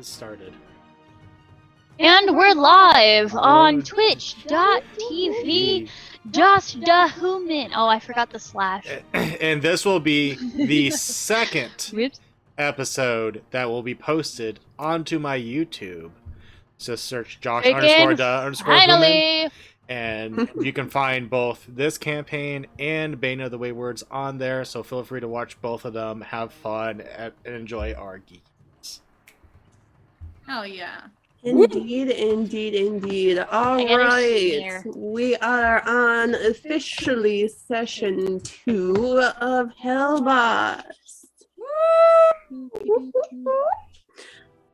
Started. And we're live on twitch.tv. Just the human. Oh, I forgot the slash. And this will be the second episode that will be posted onto my YouTube. So search Josh _human. And you can find both this campaign and Bane of the Waywards on there. So feel free to watch both of them, have fun, and enjoy our geeks. Hell yeah. Indeed. All right. We are on officially session 2 of Hellboss.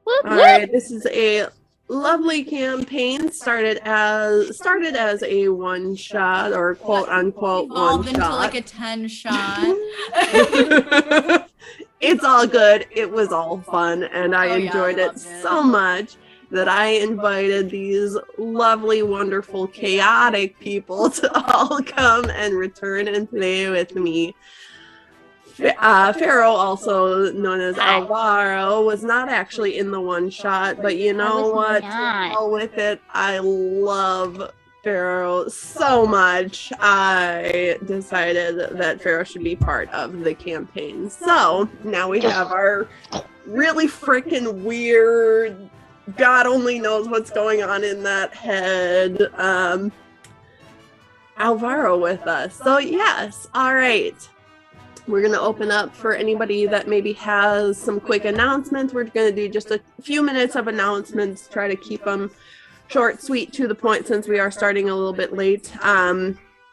All right, this is a lovely campaign. Started as a one shot or quote unquote one shot. Into like a 10 shot. It's all good. It was all fun, and I enjoyed it so much that I invited these lovely, wonderful, chaotic people to all come and return and play with me. Pharaoh, also known as Alvaro, was not actually in the one shot, but you know what? All with it. I love Pharaoh so much. I decided that Pharaoh should be part of the campaign. So now we have our really freaking weird, God only knows what's going on in that head, Alvaro with us. So yes, all right. We're going to open up for anybody that maybe has some quick announcements. We're going to do just a few minutes of announcements, try to keep them short, sweet, to the point, since we are starting a little bit late.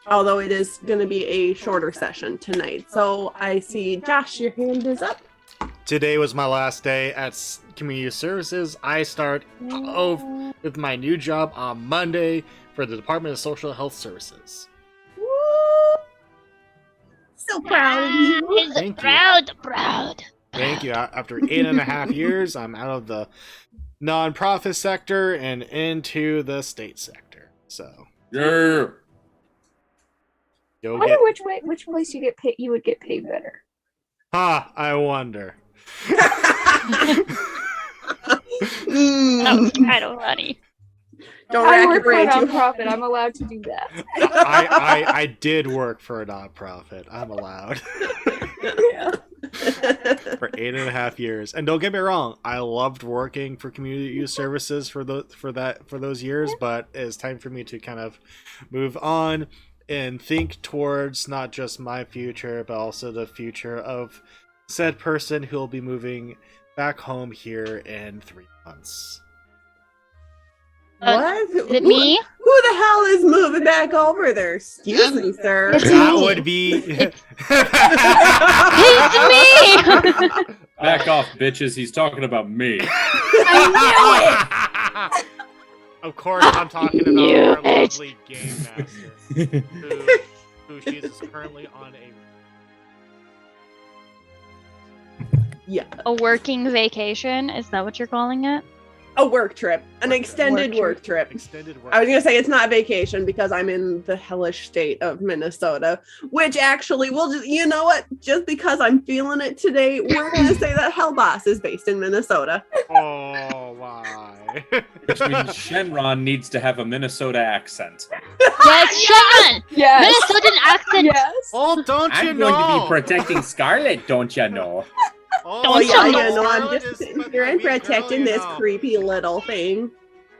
Although it is going to be a shorter session tonight. So I see, Josh, your hand is up. Today was my last day at Community Services. I start with my new job on Monday for the Department of Social Health Services. Woo! So proud of you. Thank you. Proud. Thank you. After 8.5 years, I'm out of the nonprofit sector and into the state sector. So yeah. I wonder which place you would get paid better. I wonder. That was kind of funny. I work for a nonprofit. I'm allowed to do that. I did work for a nonprofit. I'm allowed. Yeah. For 8.5 years, and don't get me wrong, I loved working for community youth services for those years. But it's time for me to kind of move on and think towards not just my future, but also the future of said person who will be moving back home here in 3 months. What? Is it me? Who the hell is moving back over there? Excuse me, sir. That would be... It's me! Back off, bitches. He's talking about me. I knew it! Of course, I'm talking about our lovely game master, who she is currently on a working vacation. Is that what you're calling it? A work trip. An extended work trip. I was going to say it's not vacation because I'm in the hellish state of Minnesota, which actually you know what? Just because I'm feeling it today, we're going to say that Hellboss is based in Minnesota. Oh, why? Which means Shenron needs to have a Minnesota accent. Yes, Shenron! Yes. Minnesotan accent! Yes. Oh, don't you I'm know? going to be protecting Scarlet, don't you know? Oh yeah, you know, I'm just sitting here and protecting this creepy little thing.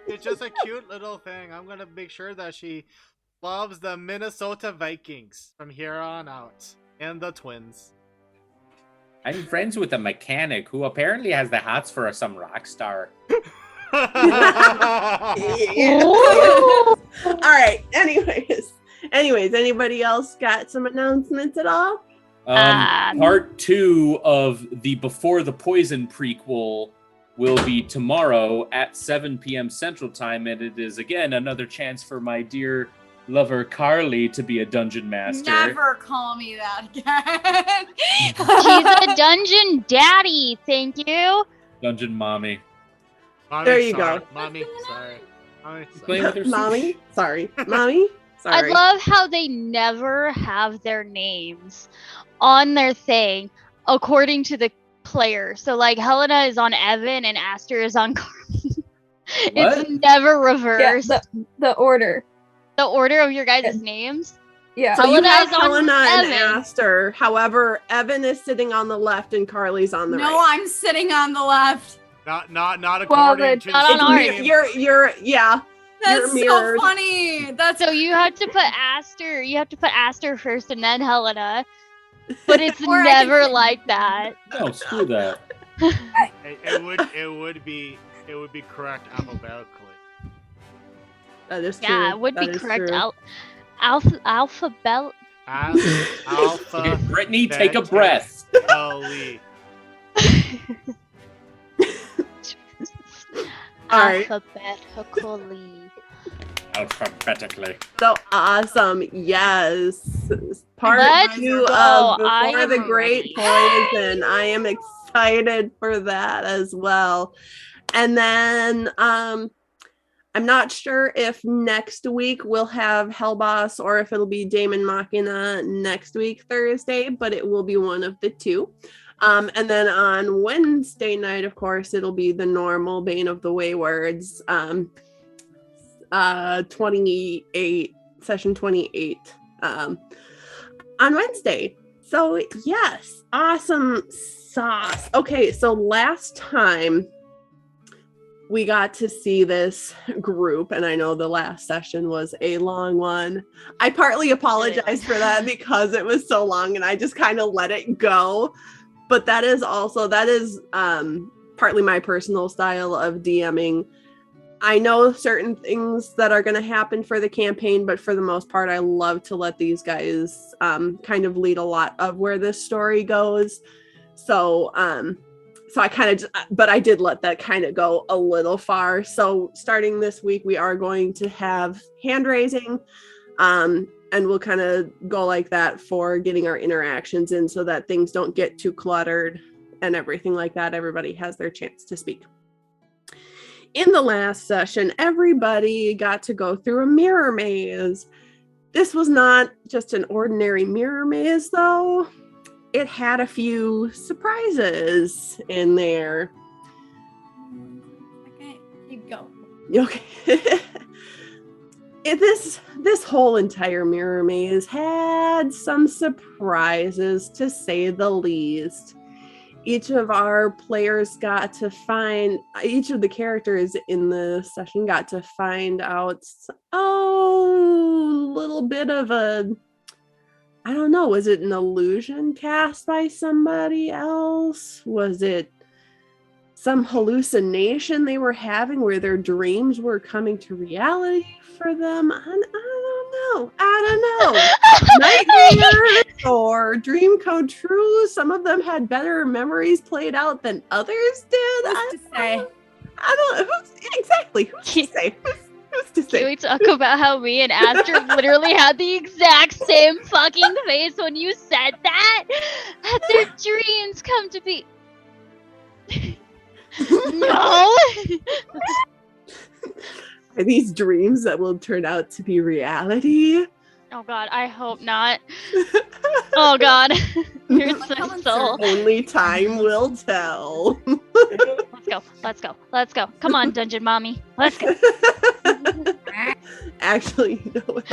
It's just a cute little thing. I'm gonna make sure that she loves the Minnesota Vikings from here on out. And the Twins. I'm friends with a mechanic who apparently has the hots for some rock star. Alright, anyways, anybody else got some announcements at all? Part 2 of the Before the Poison prequel will be tomorrow at 7 p.m. Central Time, and it is again another chance for my dear lover Carly to be a dungeon master. Never call me that again. She's a dungeon daddy, thank you. Dungeon mommy. There you go. Mommy, sorry. Playing with her Mommy, sorry. Mommy, sorry. I love how they never have their names on their thing according to the player. So like Helena is on Evan and Aster is on Carly. What? It's never Yeah, reversed. the order. The order of your guys' Yeah. names. Yeah. So you Helena have is on Helena and Evan. Aster. However, Evan is sitting on the left and Carly's on the No, right. I'm sitting on the left. Not Well, according to not the on ours. stream. You're yeah. That's You're so mirrored. funny. That's So you have to put Aster. You have to put Aster first and then Helena. But it's Or I can never say- like that. No, screw that. It would be correct alphabetically. That is true. Yeah, it would That be is correct. true. Alphabet. Alpha. Okay, Brittany, take a breath. Ellie. All right. Alphabetically. Alphabetically. So awesome. Yes. Part Let's 2 go. of I Before the am Great ready. Poison. I am excited for that as well. And then I'm not sure if next week we'll have Hellboss or if it'll be Damon Machina next week, Thursday, but it will be one of the two. And then on Wednesday night, of course, it'll be the normal Bane of the Waywards, 28, session 28 on Wednesday. So yes, awesome sauce. Okay, so last time we got to see this group, and I know the last session was a long one. I partly apologize for that because it was so long and I just kind of let it go. But that is partly my personal style of DMing. I know certain things that are going to happen for the campaign, but for the most part, I love to let these guys kind of lead a lot of where this story goes. So I kind of, but I did let that kind of go a little far. So starting this week, we are going to have hand raising, and we'll kind of go like that for getting our interactions in so that things don't get too cluttered and everything like that. Everybody has their chance to speak. In the last session, everybody got to go through a mirror maze. This was not just an ordinary mirror maze, though. It had a few surprises in there. okay. Keep going. Okay. This whole entire mirror maze had some surprises, to say the least. Each of our players got to find, each of the characters in the session got to find out, a little bit of a, I don't know, was it an illusion cast by somebody else? Was it some hallucination they were having where their dreams were coming to reality for them? I don't know. Nightmare or dream come true. Some of them had better memories played out than others did. Who's to say? I don't know. Exactly. Who's to say? Who's to Can say? we talk about how me and Aster literally had the exact same fucking face when you said that? Had their dreams come to be. No! Are these dreams that will turn out to be reality? Oh god, I hope not. Oh god. Here's my Come soul. Only time will tell. Let's go. Come on, Dungeon Mommy. Let's go. Actually, you know what?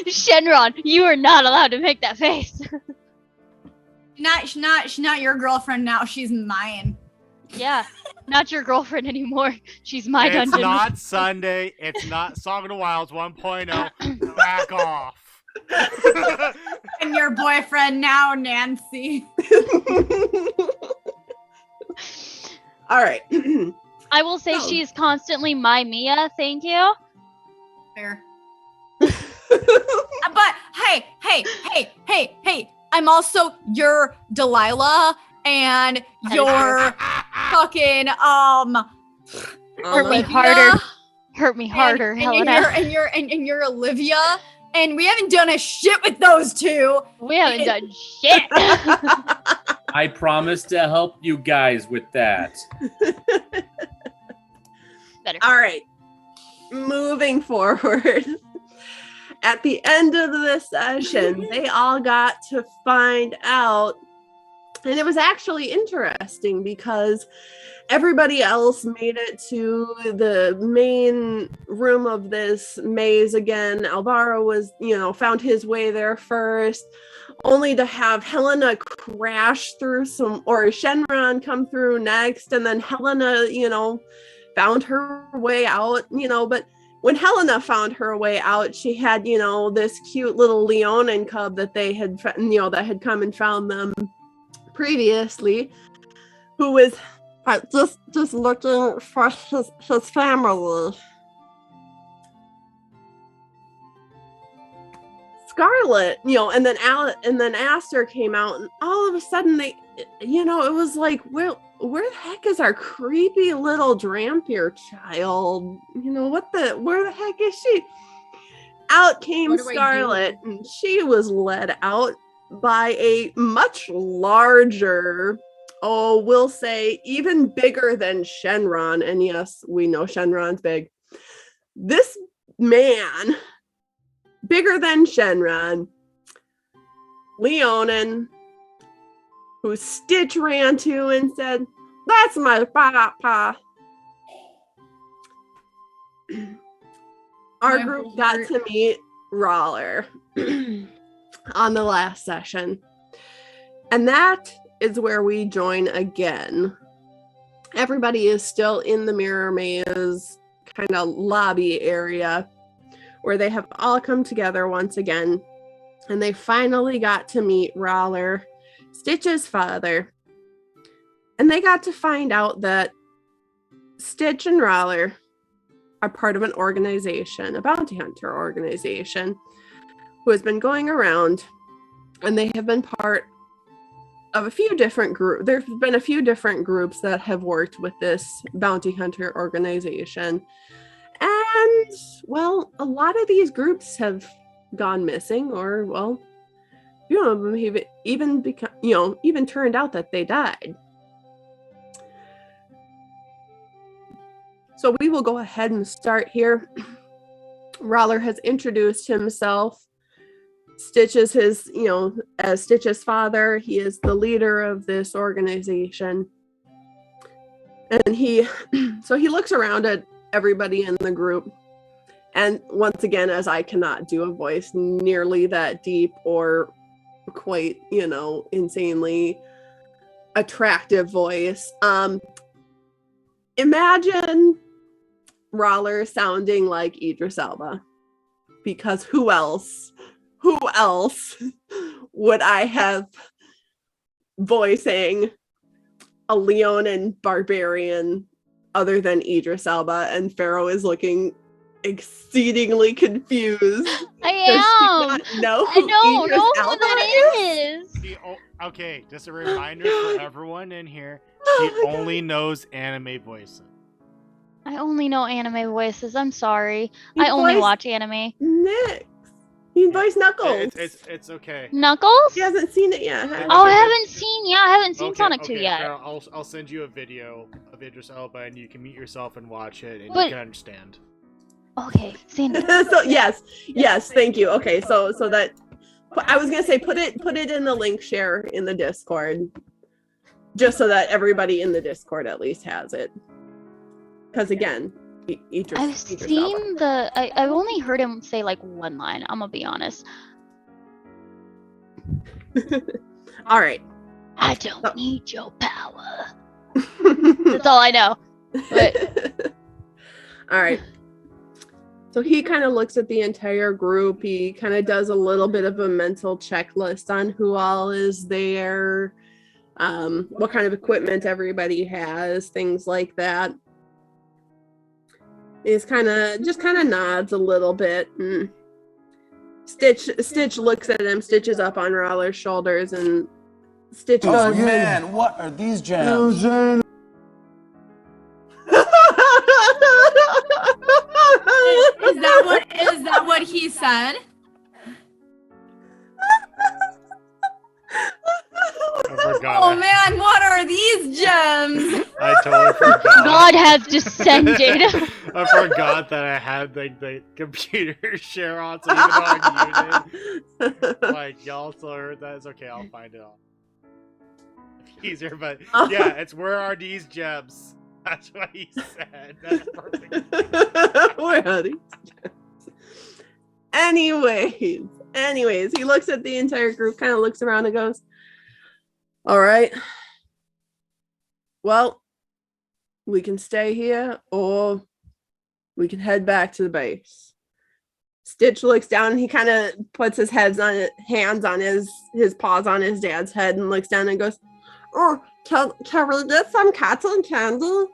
Shenron, you are not allowed to make that face. She's not your girlfriend now. She's mine. Yeah, not your girlfriend anymore. She's my It's dungeon. not Sunday. It's not Song of the Wilds 1.0. Back off. And your boyfriend now, Nancy. All right. I will say No. she's constantly my Mia. Thank you. Fair. But hey, I'm also your Delilah and That is your fucking Hurt me Olivia, harder. Hurt me harder, and Helena. you're Olivia, and we haven't done a shit with those two. We haven't done shit. I promise to help you guys with that. Better. All right. Moving forward. At the end of the session, they all got to find out And it was actually interesting because everybody else made it to the main room of this maze again. Alvaro was, found his way there first, only to have Helena crash through or Shenron come through next. And then Helena, found her way out, but when Helena found her way out, she had, this cute little Leonin cub that they had, that had come and found them previously, who was just looking for his family. Scarlet, and then Aster came out, and all of a sudden they, it was like, where the heck is our creepy little Drampier child? Where the heck is she? Out came Scarlet, and she was led out by a much larger, we'll say even bigger than Shenron. And yes, we know Shenron's big. This man, bigger than Shenron, Leonin, who Stitch ran to and said, "That's my papa." Our group got to meet Roller on the last session. And that is where we join again. Everybody is still in the Mirror Maze kind of lobby area where they have all come together once again. And they finally got to meet Roller, Stitch's father. And they got to find out that Stitch and Roller are part of an organization, a bounty hunter organization, who has been going around, and they have been part of a few different groups. There's been a few different groups that have worked with this bounty hunter organization. And, well, a lot of these groups have gone missing, or, well, few of them have even turned out that they died. So we will go ahead and start here. Roller has introduced himself. Stitch is his, as Stitch's father. He is the leader of this organization. And he looks around at everybody in the group. And once again, as I cannot do a voice nearly that deep or quite, insanely attractive voice. Imagine Roller sounding like Idris Elba, because who else would I have voicing a Leonin barbarian other than Idris Elba? And Pharaoh is looking exceedingly confused. I am. I don't know who that is. Okay, just a reminder for everyone in here. She only knows anime voices. I only know anime voices. I'm sorry. I only watch anime. Nyx. He voiced Knuckles. It's okay. Knuckles? He hasn't seen it yet. I haven't seen Sonic 2 yet. I'll send you a video of Idris Elba, and you can meet yourself and watch it, and you can understand. Okay, send it. So yes, thank you. Okay, so that I was gonna say put it in the link share in the Discord, just so that everybody in the Discord at least has it. Because again, I've seen I've only heard him say like one line. I'm gonna be honest. All right. I don't need your power. That's all I know. But all right. So he kind of looks at the entire group. He kind of does a little bit of a mental checklist on who all is there, what kind of equipment everybody has, things like that. He's kind of nods a little bit. And Stitch looks at him. Stitch is up on Roller's shoulders, and Stitch goes, "Oh man, what are these gems?" Is that what he said? Oh man, what are these gems? I totally forgot. God has descended. I forgot that I had the computer share on, so even though I'm muted, like y'all still heard that. It's okay, I'll find it all. easier, but Oh. yeah, it's where are these gems? That's what he said. That's perfect. Where are these gems? Anyways, he looks at the entire group, kind of looks around and goes, all right. Well, we can stay here or we can head back to the base. Stitch looks down and he kind of puts his hands on his paws on his dad's head and looks down and goes, oh, can we get some cotton candy?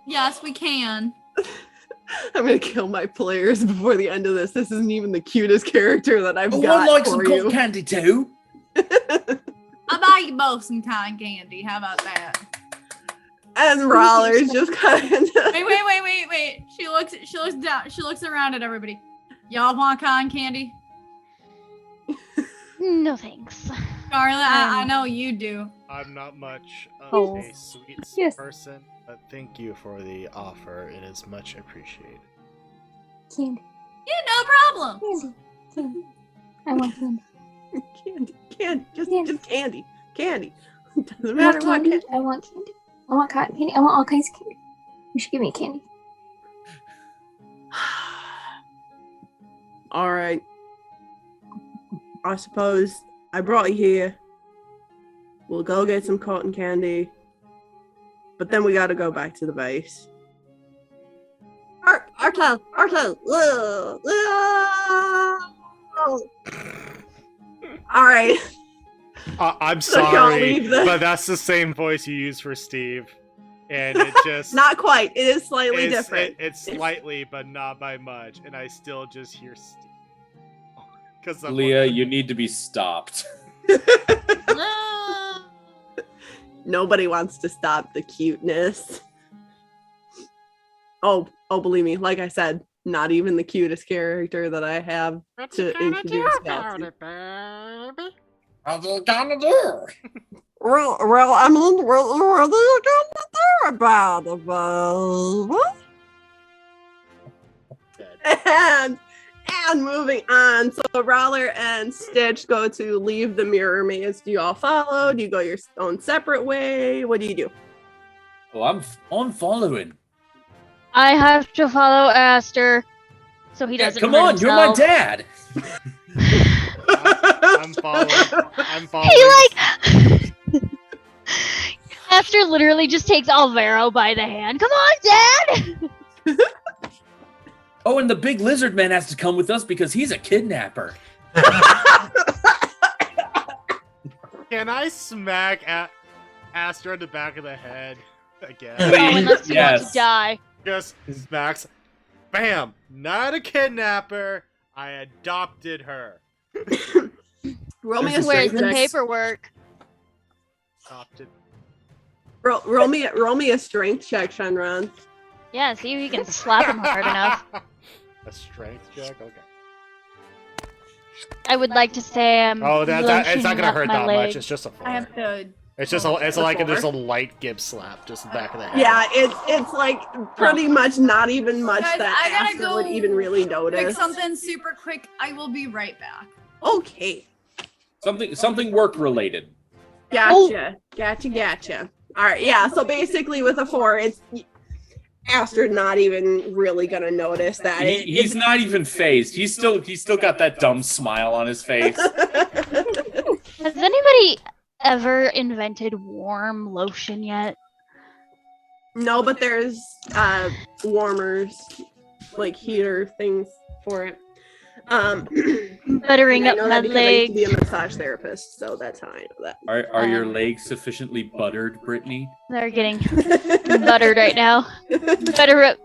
Yes, we can. I'm gonna kill my players before the end of this. This isn't even the cutest character that I've got. I like some for cotton you. candy too. I'll buy you both some cotton candy. How about that? And Roller's just kind of. Wait. She looks down. She looks around at everybody. Y'all want cotton candy? No thanks. Scarlet, I know you do. I'm not much of Oh. a sweets Yes. person, but thank you for the offer. It is much appreciated. Candy. Yeah, no problem. Candy. I want candy. Candy. Just candy. Candy. Doesn't I matter want what. candy. I want candy. I want cotton candy. I want all kinds of candy. You should give me candy. All right. I suppose I brought you here. We'll go get some cotton candy. But then we gotta go back to the base. Okay. All right. I'm So don't sorry, leave the- but that's the same voice you use for Steve, and it just Not quite. It is slightly different. It's slightly, but not by much, and I still just hear Steve. Because Leah, you need to be stopped. No. Nobody wants to stop the cuteness. Oh, believe me, like I said, not even the cutest character that I have to introduce y'all to. What you gonna do? Well, I mean, what are you gonna do about it, baby? And moving on, so Roller and Stitch go to leave the mirror maze. Do you all follow? Do you go your own separate way? What do you do? Oh, I'm following. I have to follow Aster, so he doesn't. Come hurt on, you're my himself. dad. I'm following. I'm following. He like. Aster literally just takes Alvaro by the hand. Come on, Dad. Oh, and the big lizard man has to come with us because he's a kidnapper. Can I smack Astra in the back of the head again? Oh, Please, unless you want yes. to die. Just smacks. Bam! Not a kidnapper. I adopted her. Roll me a This is Where's strength the check. paperwork? Adopted. Roll me a strength check, Shenron. Yeah, see if you can slap him hard enough. A strength check. Okay. I would like to say I'm. Oh, it's not gonna up hurt my that leg. much. It's just a 4. I have to. It's just it's like there's a light gib slap just in the back of the head. Yeah, it's like pretty much not even much Guys, that I gotta Aster go would even really Pick notice. something super quick. I will be right back. Okay, Something work related. gotcha. All right, yeah. So basically, with a 4, it's Aster's not even really gonna notice that. He's not even phased. He's still got that dumb smile on his face. Has anybody ever invented warm lotion yet? No, but there's warmers, like heater things for it. Buttering I up know my that because I used to be legs. a massage therapist, so that's how I know Are your legs sufficiently buttered, Brittany? They're getting that. buttered right now. Butter up.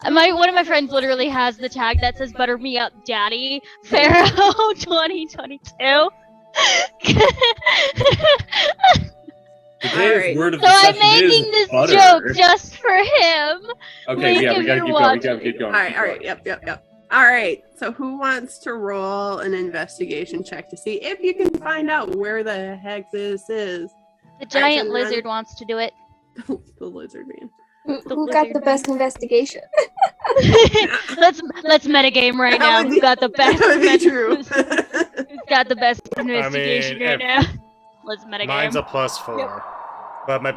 One of my friends literally has the tag that says "Butter me up, Daddy." Pharaoh 2022. Today's Alright. word of So the I'm session making is this butter. joke just for him. Okay, yeah, we Make gotta him keep going. We watch gotta it. keep going. All right. Yep. All right. So who wants to roll an investigation check to see if you can find out where the heck this is? The giant Shenron. lizard wants to do it. The lizard man. Who got the best investigation? let's metagame right That now. would Who be- got the best? That would be true. Who's got the best investigation right now. Let's metagame. Mine's a +4. Yep. But my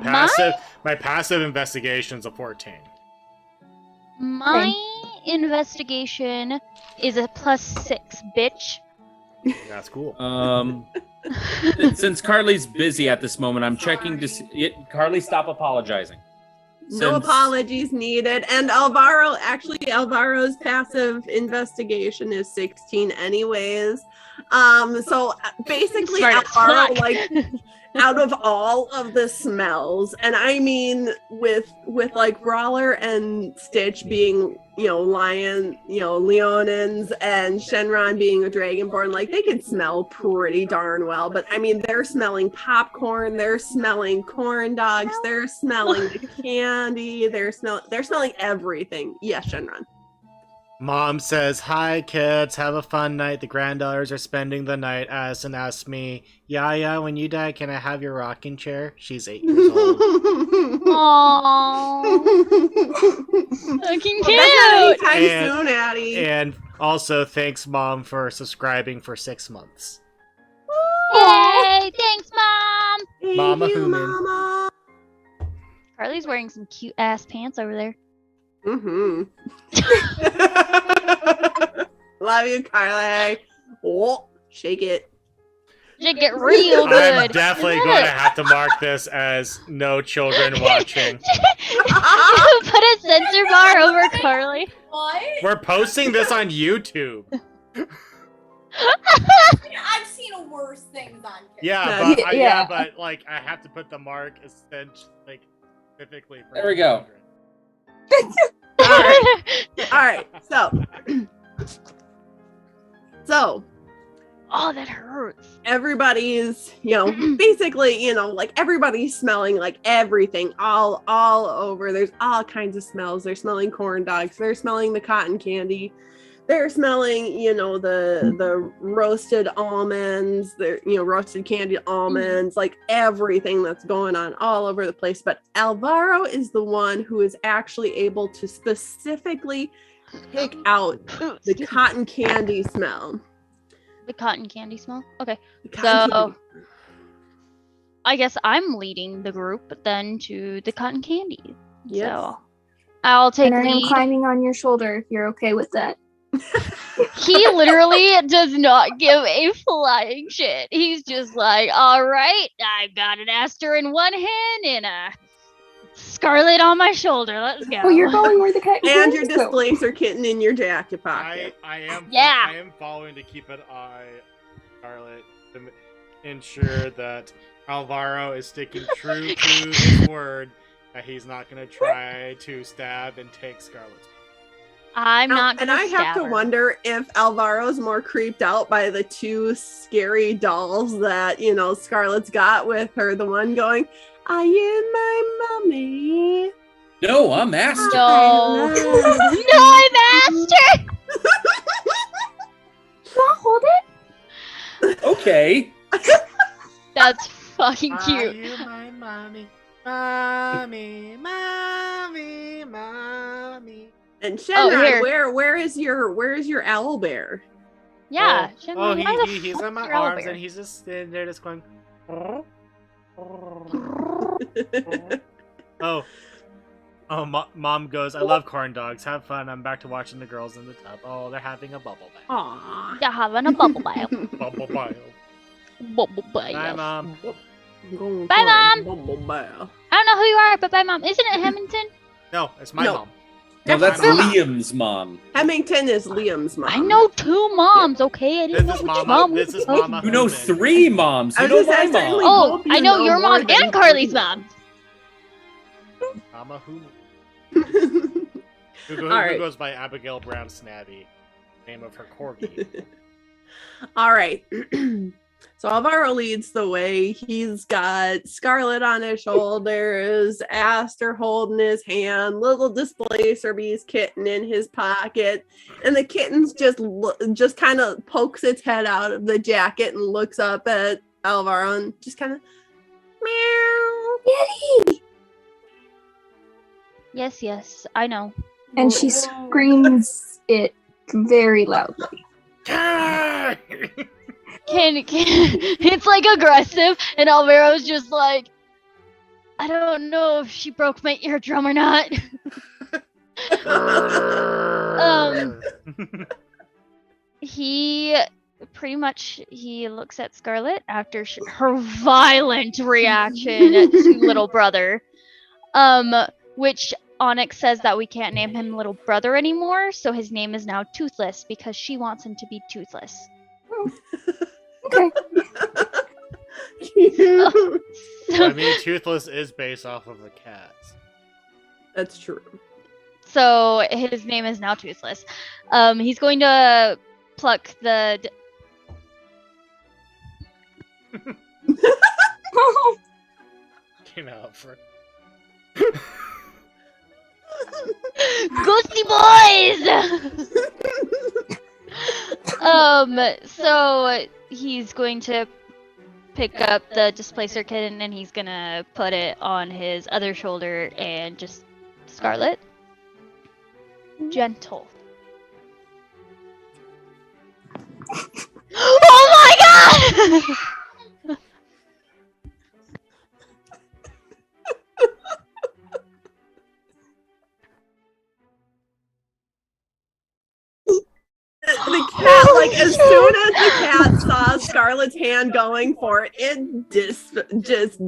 passive investigation's a 14. My investigation is a +6, bitch. That's cool. Since Carly's busy at this moment, I'm checking to see. Carly, stop apologizing. No apologies needed. And Alvaro's passive investigation is 16 anyways. So basically Smart as Alvaro, fuck. like, out of all of the smells, and I mean with like Brawler and Stitch being, lion, Leonins, and Shenron being a Dragonborn, like, they can smell pretty darn well. But I mean, they're smelling popcorn, they're smelling corn dogs, they're smelling the candy, they're smelling everything. Yes, Shenron. Mom says, "Hi kids, have a fun night. The granddaughters are spending the night." Addison asks me, "Yaya, when you die, can I have your rocking chair?" She's 8 years old. Aww. Fucking Well, that's not cute. anytime soon, Addie. And also, thanks Mom for subscribing for 6 months. Yay! Thanks, Mom. Thank Mama you, Human. Mama. Carly's wearing some cute ass pants over there. Mm-hmm. Love you, Carly. Oh, shake it. Should get real good. I'm definitely going to have to mark this as no children watching. Put a censor bar over Carly. What? We're posting this on YouTube. I've seen worse things on TikTok. Yeah, but Yeah. but like I have to put the mark like specifically for There we go. children. All right. So Oh, that hurts. everybody's, basically, like, everybody's smelling like everything all over. There's all kinds of smells. They're smelling corn dogs. They're smelling the cotton candy. They're smelling, the roasted almonds. They're, roasted candied almonds, like everything that's going on all over the place. But Alvaro is the one who is actually able to specifically pick out the cotton candy smell. The cotton candy smell? Okay. The cotton candy. I guess I'm leading the group then to the cotton candy. Yes. So I'll take And I am lead. climbing on your shoulder if you're okay with that. He literally does not give a flying shit. He's just like, all right, I've got an Aster in one hand and a Scarlet on my shoulder. Let's go. Oh, you're going where the cat And your go. displacer kitten in your jacket pocket. I am Yeah. I am following to keep an eye on Scarlet to ensure that Alvaro is sticking true to his word that he's not going to try to stab and take Scarlet's. I'm not And gonna I have to stab her. wonder if Alvaro's more creeped out by the two scary dolls that, Scarlett's got with her. The one going, "Are you my mommy?" No, I'm Aster. No. I No, I'm Aster! I'll hold it. Okay. That's fucking Are cute. you my mommy? Mommy, mommy, mommy. And Shenron, here. where is your owl bear? Yeah. Oh, Shenron, why the he's fuck in my is your owl arms bear? and he's just standing there just going. Mom goes, "I love corn dogs. Have fun. I'm back to watching the girls in the tub. Oh, they're having a bubble bath. Aww. Yeah, having a bubble bath. Bubble bath. Bubble Bye, bath. Mom. Bye, Mom. Bubble bath. I don't know who you are, but bye, Mom. Isn't it Hamilton? No, it's my No. mom. No, that's Really? Liam's mom. Hemington is Liam's mom. I know two moms, okay? I didn't know This is which Mama. mom This was is which. Mama. You know Human. 3 moms. I You was know just my saying, mom. certainly- Oh, hope you I know know your more mom than and Carly's three. mom. Mama Human. All Who right. goes by Abigail Brown Snabby, name of her corgi. All right. So Alvaro leads the way. He's got Scarlet on his shoulders, Aster holding his hand, little displacer beast kitten in his pocket, and the kitten's just kind of pokes its head out of the jacket and looks up at Alvaro and just kind of meow. Yeti! Yes, I know. And she screams it very loudly. Kitty! it's like aggressive, and Alvaro's just like, I don't know if she broke my eardrum or not. He pretty much looks at Scarlet after her violent reaction to little brother, which Onyx says that we can't name him little brother anymore, so his name is now Toothless because she wants him to be toothless. Okay. I mean, Toothless is based off of a cat. That's true. So his name is now Toothless. He's going to pluck the. Came out for. Ghosty boys. So he's going to pick up the displacer kitten and he's gonna put it on his other shoulder and just Scarlet. Gentle. Oh my god! The cat, like, as soon as the cat saw Scarlet's hand going for it, it just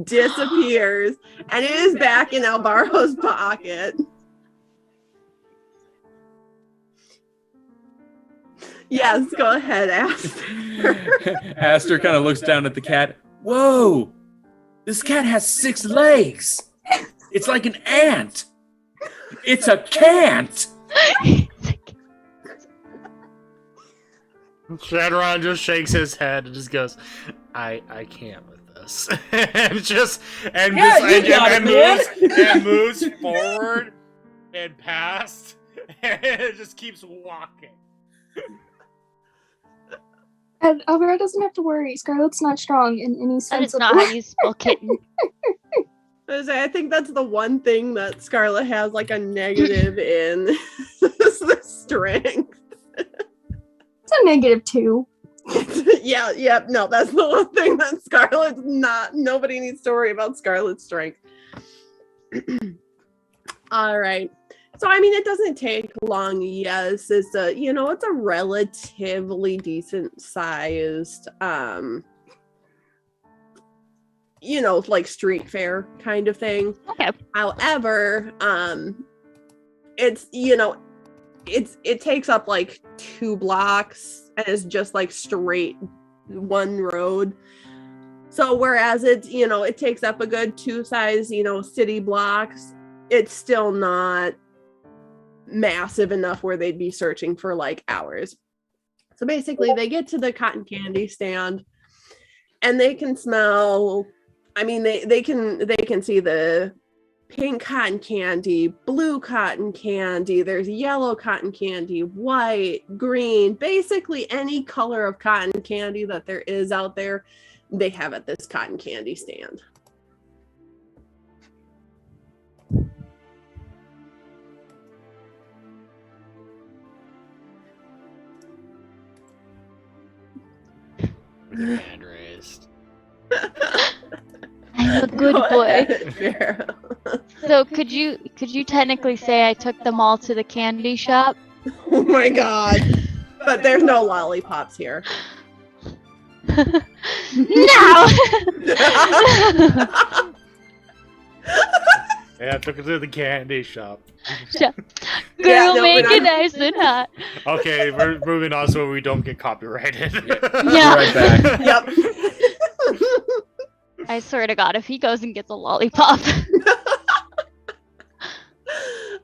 disappears, and it is back in Alvaro's pocket. Yes, go ahead, Aster. Aster kind of looks down at the cat. Whoa! This cat has 6 legs! It's like an ant! It's a cant! Shadowrun just shakes his head and just goes, I can't with this. and moves forward and past and it just keeps walking. And Alvaro doesn't have to worry. Scarlet's not strong in any sense. That is not how you spell kitten. I think that's the one thing that Scarlet has, like, a negative in. Is the strength. It's a -2. No, that's the one thing that Scarlet's not. Nobody needs to worry about Scarlet's strength. All right. So, I mean, it doesn't take long. Yes, it's a relatively decent sized, like street fair kind of thing. Okay. However, it takes up like 2 blocks and it's just like straight one road. So whereas it takes up a good 2 size, city blocks, it's still not massive enough where they'd be searching for like hours. So basically they get to the cotton candy stand and they can smell, I mean, they can see the pink cotton candy, blue cotton candy, there's yellow cotton candy, white, green, basically any color of cotton candy that there is out there, they have at this cotton candy stand. Hand raised. I'm a good boy. So could you technically say I took them all to the candy shop? Oh my god. But there's no lollipops here. No! Yeah, I took it to the candy shop. Girl, make it nice and hot. Okay, we're moving on so we don't get copyrighted. Yeah. Right back. Yep. I swear to God, if he goes and gets a lollipop.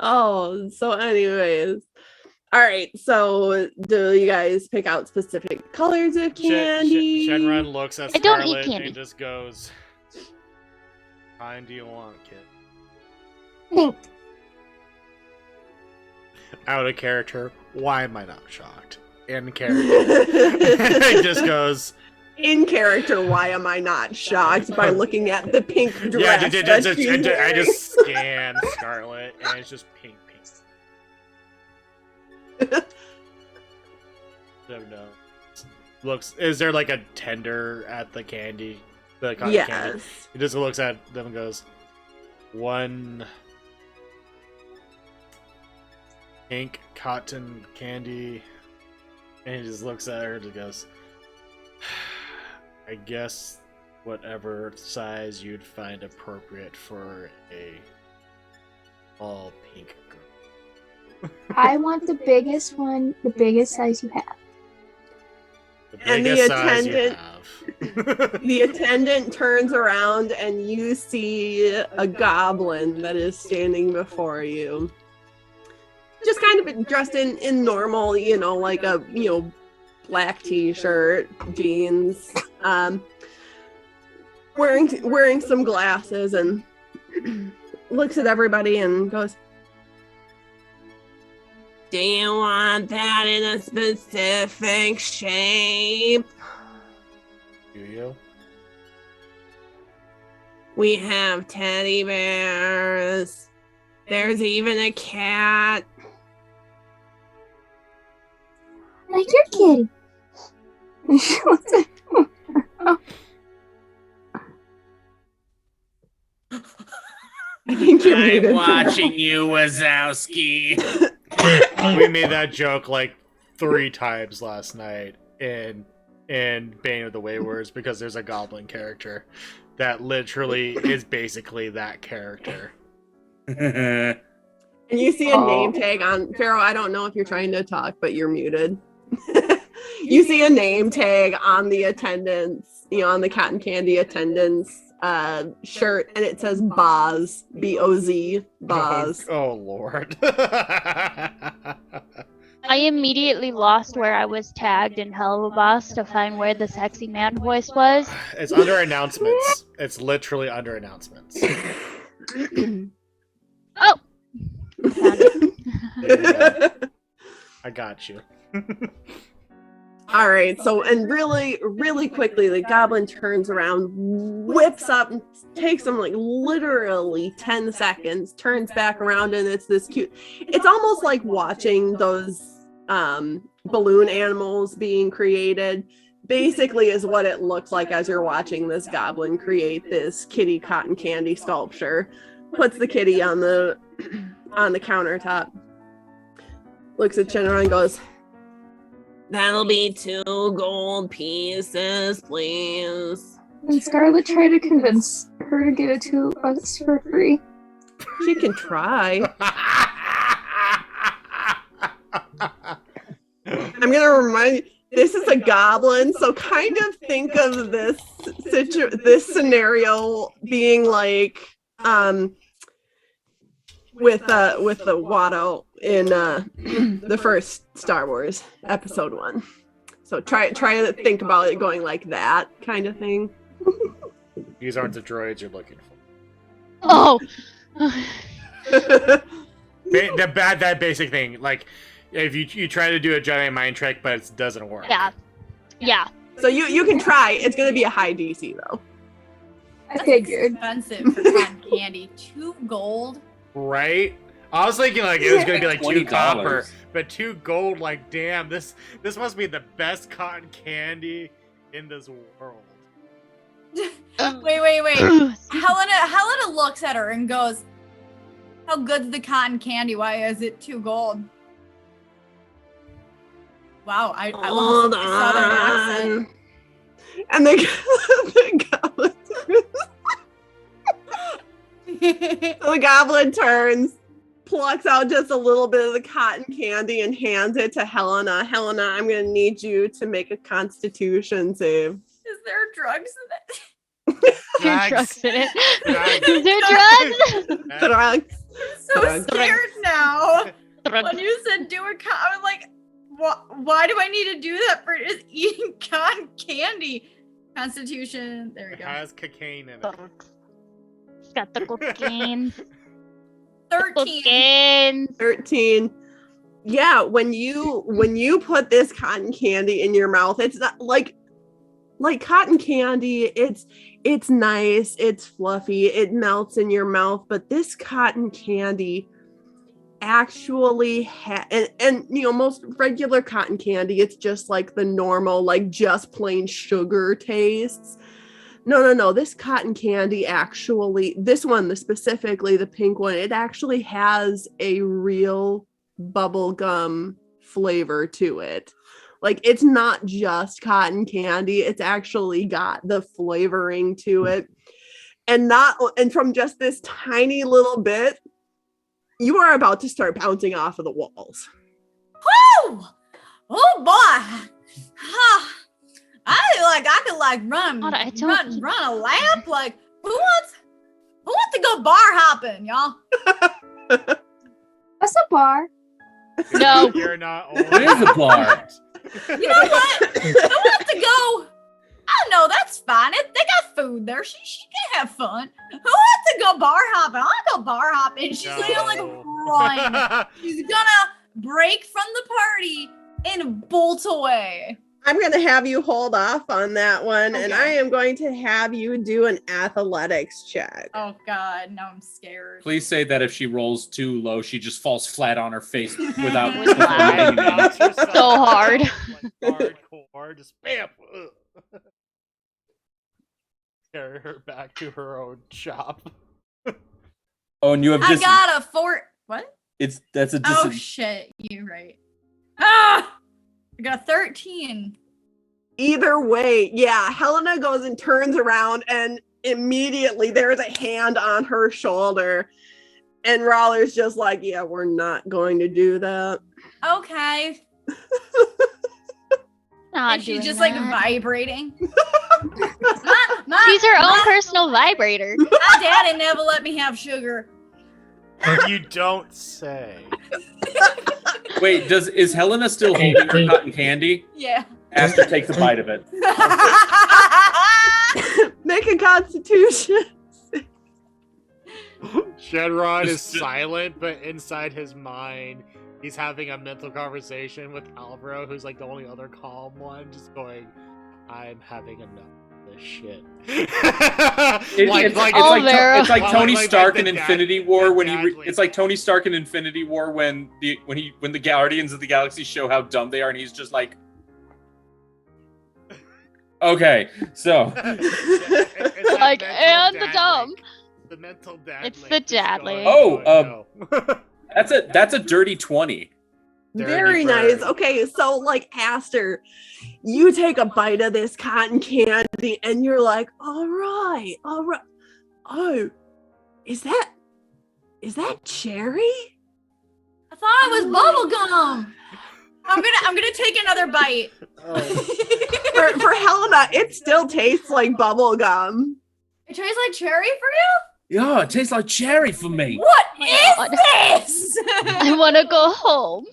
Oh, so anyways. All right, so do you guys pick out specific colors of candy? Shenron looks at I don't eat Scarlet candy. and just goes, kind do you want, kid? Pink. Out of character, why am I not shocked? In character, it just goes, In character, why am I not shocked by looking at the pink dress? yeah, that she's I wearing? just scan Scarlet and it's just pink. So no. looks. Is there like a tender at the candy? The cotton Yes. candy. He just looks at them and goes, "One pink cotton candy," and he just looks at her and goes, "I guess whatever size you'd find appropriate for a all pink girl." I want the biggest one, the biggest size you have. The And the biggest size you attendant- have. The attendant turns around and you see a goblin that is standing before you. Just kind of dressed in normal, like a, black t-shirt, jeans, wearing some glasses, and looks at everybody and goes, "Do you want that in a specific shape? Do you? We have teddy bears. There's even a cat." Like your kitty. I think you're muted, I'm Pharaoh. watching you, Wazowski. We made that joke like 3 times last night in Bane of the Waywards because there's a goblin character that literally is basically that character. And you see a name tag on Pharaoh. I don't know if you're trying to talk, but you're muted. You see a name tag on the attendance, on the cotton candy attendance shirt, and it says Boz, B-O-Z, Boz. Oh Lord. I immediately lost where I was tagged in Hell of a Boss to find where the sexy man voice was. It's under announcements. It's literally under announcements. Oh! Found it. There you go. I got you. All right, so, and really, really quickly, the goblin turns around, whips up, and takes him like literally 10 seconds, turns back around, and it's this cute. It's almost like watching those balloon animals being created. Basically, is what it looks like as you're watching this goblin create this kitty cotton candy sculpture. Puts the kitty on the countertop. Looks at Chinra and goes, "That'll be 2 gold pieces, please." And Scarlet tried to convince her to give it to us for free. She can try. I'm gonna remind you, this is a goblin, so kind of think of this scenario being like with the Watto in the first Star Wars episode 1. So try to think about it going like that kind of thing. These aren't the droids you're looking for. Oh! That basic thing, like if you try to do a giant mind trick, but it doesn't work. Yeah. So you can try. It's gonna be a high DC though. I figured. Expensive for cotton candy. 2 gold. Right? I was thinking like it was gonna be like 2 $20. copper, but 2 gold. Like, damn, this must be the best cotton candy in this world. Wait. Helena looks at her and goes, "How good's the cotton candy? Why is it 2 gold?" Wow, I Hold lost my southern accent. on. And the goblin the goblin turns, plucks out just a little bit of the cotton candy and hands it to Helena. Helena, I'm gonna need you to make a Constitution save. Is there drugs in it? There's drugs in it. Drugs. Is there drugs? Drugs. I'm so Drugs. scared now. Drugs. When you said do a I was like, why do I need to do that for just eating cotton candy? Constitution. There we It go. has cocaine in it. It's got the cocaine. 13. Cocaine. 13. Yeah, when you put this cotton candy in your mouth, it's not like cotton candy. It's nice, it's fluffy, it melts in your mouth, but this cotton candy, actually and you know, most regular cotton candy, it's just like the normal, like just plain sugar tastes. No. This cotton candy actually, this one, specifically the pink one, it actually has a real bubblegum flavor to it. Like, it's not just cotton candy, it's actually got the flavoring to it. And from just this tiny little bit, you are about to start bouncing off of the walls. Woo! Oh boy! I could run God, run a lap. Like, who wants to go bar hopping, y'all? What's a bar? No. You're not old. What is a bar? You know what? Who wants to go? I don't know, that's fine. They got food there. She can have fun. Who wants to go bar hopping? I'll go bar hopping. She's gonna run. She's gonna break from the party and bolt away. I'm going to have you hold off on that one, and Okay. I am going to have you do an athletics check. Oh God, now I'm scared. Please say that if she rolls too low, she just falls flat on her face without. With laugh. So hard. Like, hardcore, just bam. Carry her back to her own shop. Oh, and you have I just. got a what? That's a Oh shit, you're right. Ah! I got 13. Either way, yeah, Helena goes and turns around, and immediately there's a hand on her shoulder. And Roller's just like, yeah, we're not going to do that. Okay. Not And she's doing just that. like vibrating. She's her own personal vibrator. My daddy never let me have sugar. You don't say. Wait, is Helena still holding her cotton candy? Yeah. Aster takes a bite of it. Make a constitution. Shenron is silent, but inside his mind, he's having a mental conversation with Alvaro, who's like the only other calm one, just going, I'm having enough of this shit. It's like Tony Stark in Infinity War when it's like Tony Stark in Infinity War when the Guardians of the Galaxy show how dumb they are, and he's just like, okay, so it's Like, and the dumb. The mental dad. It's the dad link. Oh, that's a dirty 20. Very nice. Okay, so like Aster, you take a bite of this cotton candy and you're like, all right. Oh, is that cherry? I thought it was bubble gum. I'm gonna take another bite. For Helena, it still tastes like bubble gum. It tastes like cherry for you? Yeah, it tastes like cherry for me. What my is God. this? I want to go home.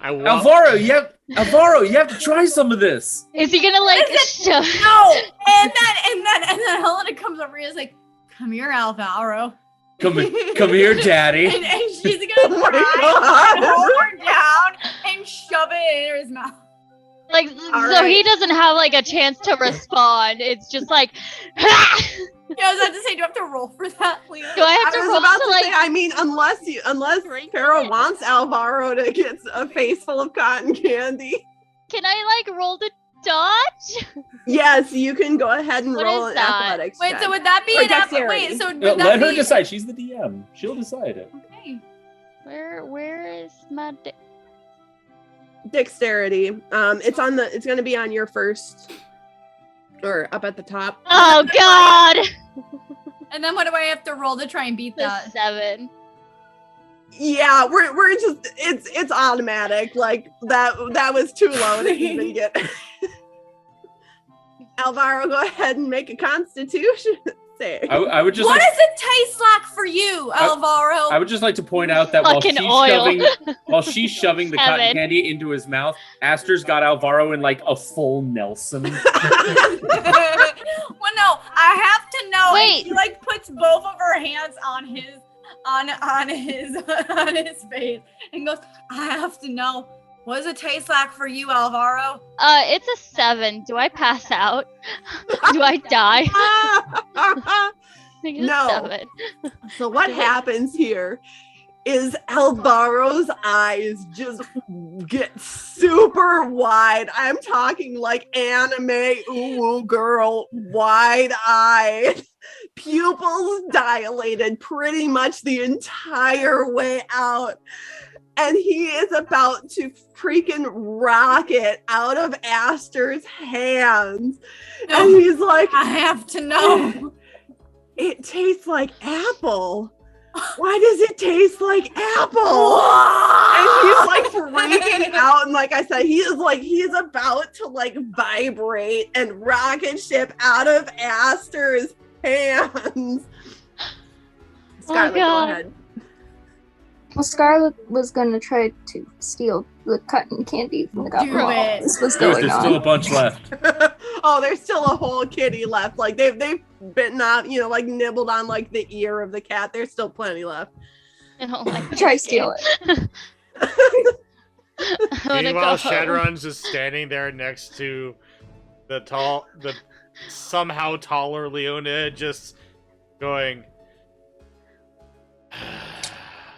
Alvaro, you have to try some of this. Is he gonna like shove? No. And then Helena comes over and is like, "Come here, Alvaro." Come here, Daddy. And she's gonna Oh my try and God. hold her down and shove it in his mouth. Like, All so right. he doesn't have like a chance to respond. It's just like, Yeah, I was about to say, do you have to roll for that, Leah? do I have I to was roll about to to like? say, I mean, unless Pharaoh wants Alvaro to get a face full of cotton candy. Can I like roll to dodge? Yes, you can go ahead and What roll is an that? athletics Wait, check. so would that be Or an dexterity. wait, so would Let that her be decide. She's the DM. She'll decide it. Okay. Where is my? Dexterity. It's gonna be on your first, or up at the top. Oh God! And then what do I have to roll to try and beat The that? 7. Yeah, we're just it's automatic. Like that was too low to even get. Alvaro, go ahead and make a Constitution save. I would just What like, does it taste like for you, Alvaro? I would just like to point out that Fucking oil. while she's shoving the cotton Kevin. candy into his mouth, Aster's got Alvaro in like a full Nelson. Well, no, I have to know. And Wait. she like puts both of her hands on his on his face and goes, I have to know. What does it taste like for you, Alvaro? It's a 7. Do I pass out? Do I die? No. So what happens here is Alvaro's eyes just get super wide. I'm talking like anime ooh girl, wide-eyed, pupils dilated pretty much the entire way out. And he is about to freaking rocket out of Aster's hands. No, and he's like, I have to know. It tastes like apple. Why does it taste like apple? And he's like freaking out. And like I said, he is about to like vibrate and rocket ship out of Aster's hands. Scarlet, go ahead. Well, Scarlet was gonna try to steal the cotton candy from the goblin while this was going There's on. still a bunch left. Oh, there's still a whole kitty left. Like they've bitten off, like nibbled on like the ear of the cat. There's still plenty left. I don't like Try steal it. Meanwhile, Shadowrun's just standing there next to the somehow taller Leonid, just going.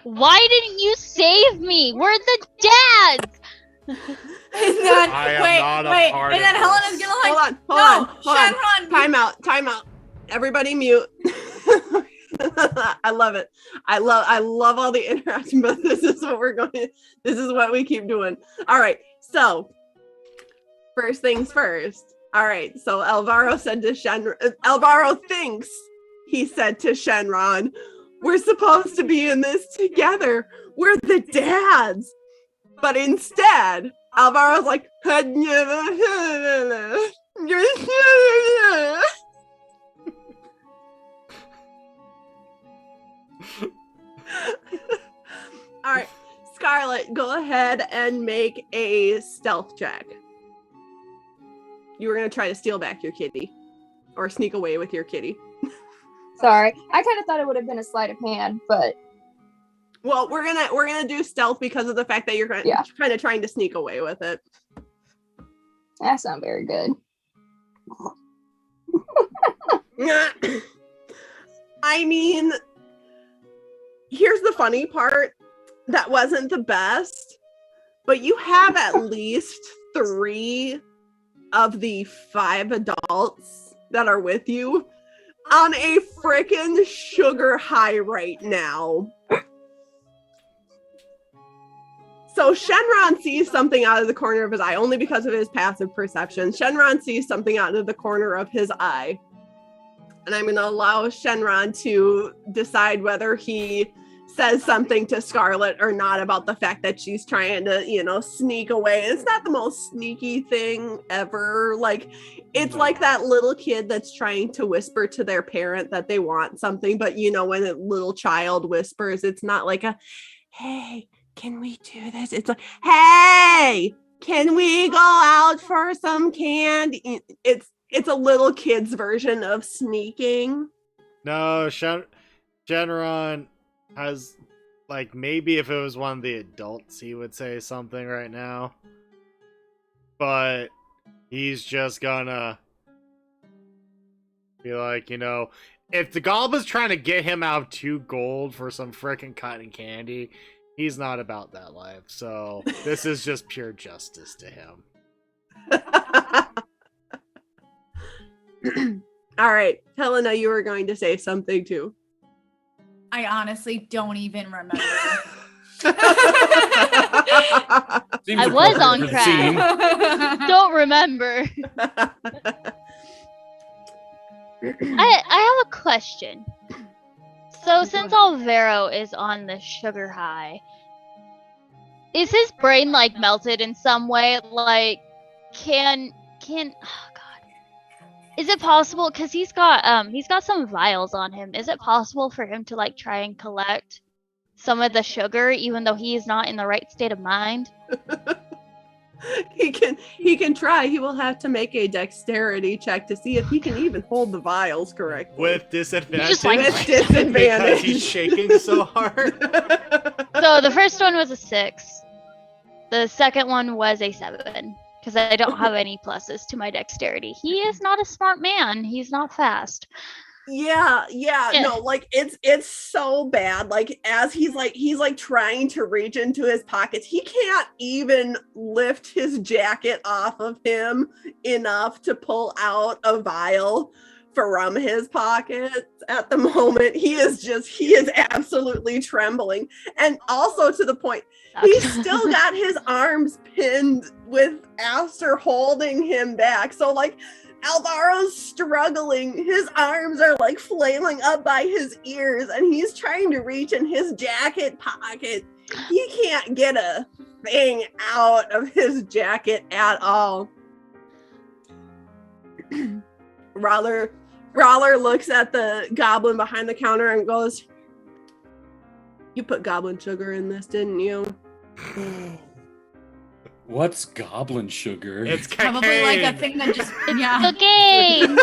Why didn't you save me? We're the dads. I am not a part and then of Helena's gonna like, hold on. Shenron. Time out. Everybody mute. I love it. I love all the interaction, but this is what we keep doing. All right. So first things first. All right. So Alvaro said to Shenron, Alvaro thinks he said to Shenron, we're supposed to be in this together. We're the dads. But instead, Alvaro's like, all right, Scarlet, go ahead and make a stealth check. You were going to try to steal back your kitty or sneak away with your kitty. Sorry, I kind of thought it would have been a sleight of hand, but well, we're gonna do stealth because of the fact that you're kind of trying to sneak away with it. That's not very good. I mean, here's the funny part. That wasn't the best, but you have at least 3 of the 5 adults that are with you on a freaking sugar high right now. So Shenron sees something out of the corner of his eye, only because of his passive perception. Shenron sees something out of the corner of his eye. And I'm going to allow Shenron to decide whether he says something to Scarlet or not about the fact that she's trying to, sneak away. It's not the most sneaky thing ever. Like, it's like that little kid that's trying to whisper to their parent that they want something. But, when a little child whispers, it's not like a, hey, can we do this? It's like, hey, can we go out for some candy? It's a little kid's version of sneaking. No, Shenron has, like, maybe if it was one of the adults, he would say something right now. But he's just gonna be like, if the goblin's trying to get him out of 2 gold for some frickin' cotton candy, he's not about that life. So this is just pure justice to him. All right, Helena, you were going to say something too. I honestly don't even remember. I was on crack. Don't remember. I have a question. So since Alvaro is on the sugar high, is his brain like melted in some way? Like, can oh god, is it possible? Because he's got some vials on him. Is it possible for him to like try and collect some of the sugar, even though he is not in the right state of mind? He can try. He will have to make a dexterity check to see if he can even hold the vials correctly. With disadvantage? Just like- With disadvantage. Because he's shaking so hard. So the first one was a 6. The second one was a 7. Because I don't have any pluses to my dexterity. He is not a smart man. He's not fast. Yeah, no, like it's so bad. Like as he's trying to reach into his pockets, he can't even lift his jacket off of him enough to pull out a vial from his pockets at the moment. He is absolutely trembling. And also to the point, he's still got his arms pinned with Aster holding him back. So like Alvaro's struggling. His arms are like flailing up by his ears, and he's trying to reach in his jacket pocket. He can't get a thing out of his jacket at all. Rawler looks at the goblin behind the counter and goes, "You put goblin sugar in this, didn't you?" What's goblin sugar? It's Probably like a thing that just Cocaine.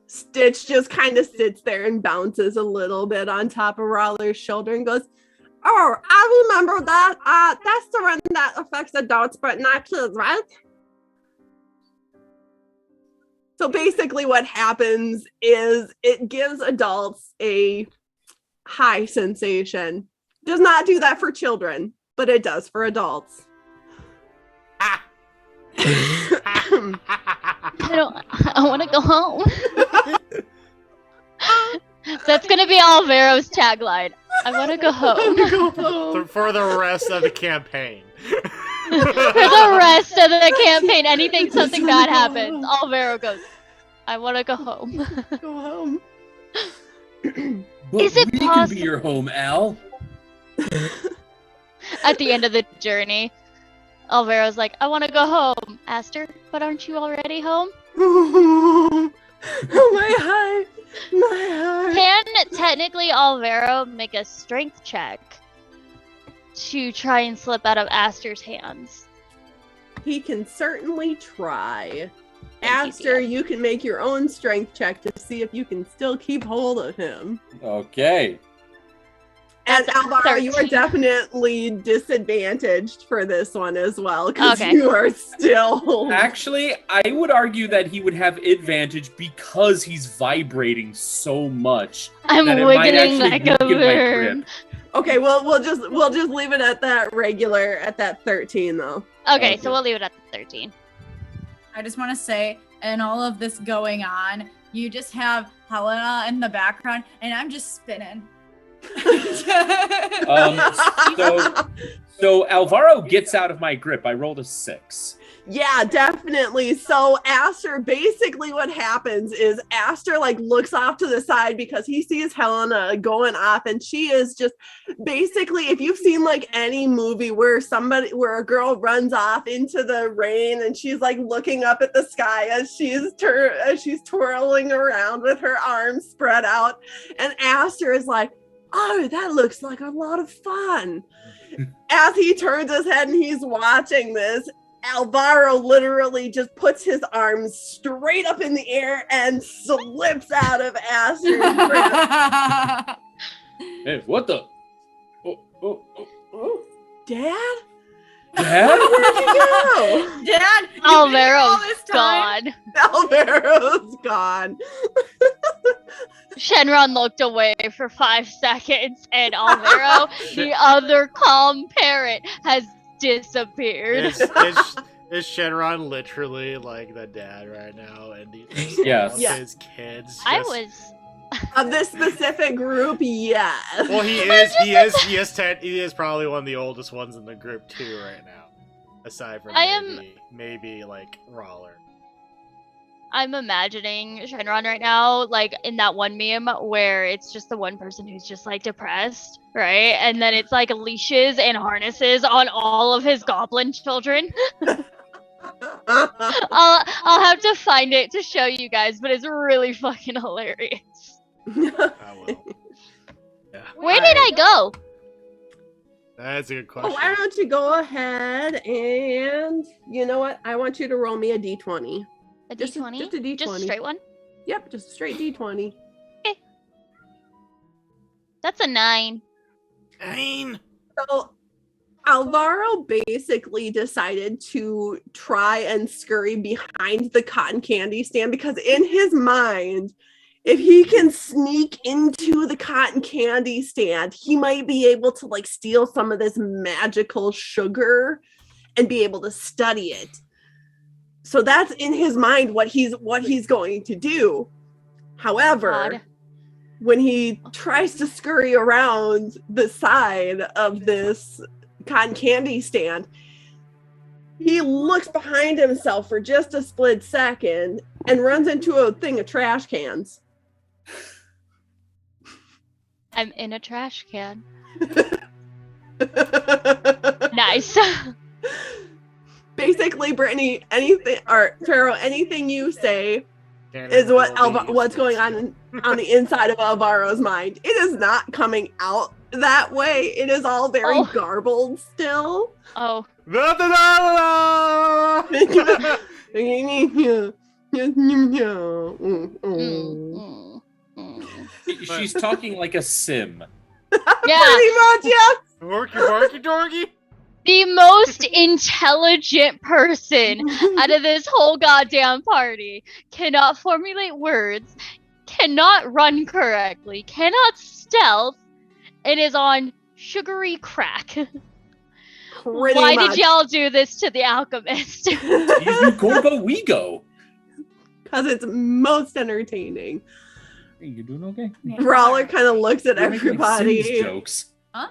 Stitch just kind of sits there and bounces a little bit on top of Rawler's shoulder and goes, "Oh, I remember that. That's the one that affects adults but not kids, right?" So basically what happens is it gives adults a high sensation. Does not do that for children, but it does for adults. I want to go home. That's going to be Alvaro's tagline. I want to go home. For the rest of the campaign. For the rest of the campaign, something bad happens, Alvaro goes, I want to go home. Go home. But Is it we can be your home, Al. At the end of the journey, Alvaro's like, I want to go home. Aster, but aren't you already home? Oh, my heart. My heart. Can technically Alvaro make a strength check to try and slip out of Aster's hands? He can certainly try. Thank Aster, you can make your own strength check to see if you can still keep hold of him. Okay. And That's Alvaro, you are 13. definitely disadvantaged for this one as well, because Okay. you are still... Actually, I would argue that he would have advantage because he's vibrating so much. I'm that it might wiggling actually like a weaken my bird. grip. Okay, well, we'll just leave it at that regular, at that 13, though. Okay, Okay. so we'll leave it at the 13. I just want to say, in all of this going on, you just have Helena in the background, and I'm just spinning. So Alvaro gets out of my grip. I rolled a 6. Yeah, definitely. So Aster, basically what happens is Aster like looks off to the side because he sees Helena going off, and she is just basically, if you've seen like any movie where a girl runs off into the rain and she's like looking up at the sky as she's twirling around with her arms spread out, and Aster is like, "Oh, that looks like a lot of fun." As he turns his head and he's watching this, Alvaro literally just puts his arms straight up in the air and slips out of Aster's grip. Hey, what the? Oh. Dad? Dad? Where'd you go? Dad, you've been here all Alvaro's this time? gone. Alvaro's gone. Shenron looked away for 5 seconds, and Alvaro, the other calm parrot, has disappeared. Is Shenron literally like the dad right now? And these Yes. Yeah. his kids. I just- was. Of this specific group, yes. Well, he is probably one of the oldest ones in the group too right now. Aside from maybe like Rawler. I'm imagining Shenron right now, like in that one meme where it's just the one person who's just like depressed, right? And then it's like leashes and harnesses on all of his goblin children. I'll have to find it to show you guys, but it's really fucking hilarious. I will. Yeah, Where did I go? that's a good question. Oh, why don't you go ahead and, you know what? I want you to roll me a d20. A Just a- D20? just a D20. Just a straight one? Yep, just a straight d20. That's a 9. 9. So Alvaro basically decided to try and scurry behind the cotton candy stand because in his mind, if he can sneak into the cotton candy stand, he might be able to like steal some of this magical sugar and be able to study it. So that's in his mind what he's going to do. However, God. when he tries to scurry around the side of this cotton candy stand, he looks behind himself for just a split second and runs into a thing of trash cans. I'm in a trash can. Nice. Basically, Brittany, anything or Pharaoh, anything you say is what's going on the inside of Alvaro's mind. It is not coming out that way. It is all very garbled still. Oh. She's talking like a sim. Yeah. Pretty much, yeah. Dorky, dorky. The most intelligent person out of this whole goddamn party cannot formulate words, cannot run correctly, cannot stealth, and is on sugary crack. Why did y'all do this to the alchemist? Gorgo Wego. Because it's most entertaining. Hey, you doing okay? Brawler kind of looks at You're making everybody. Sims jokes. Huh?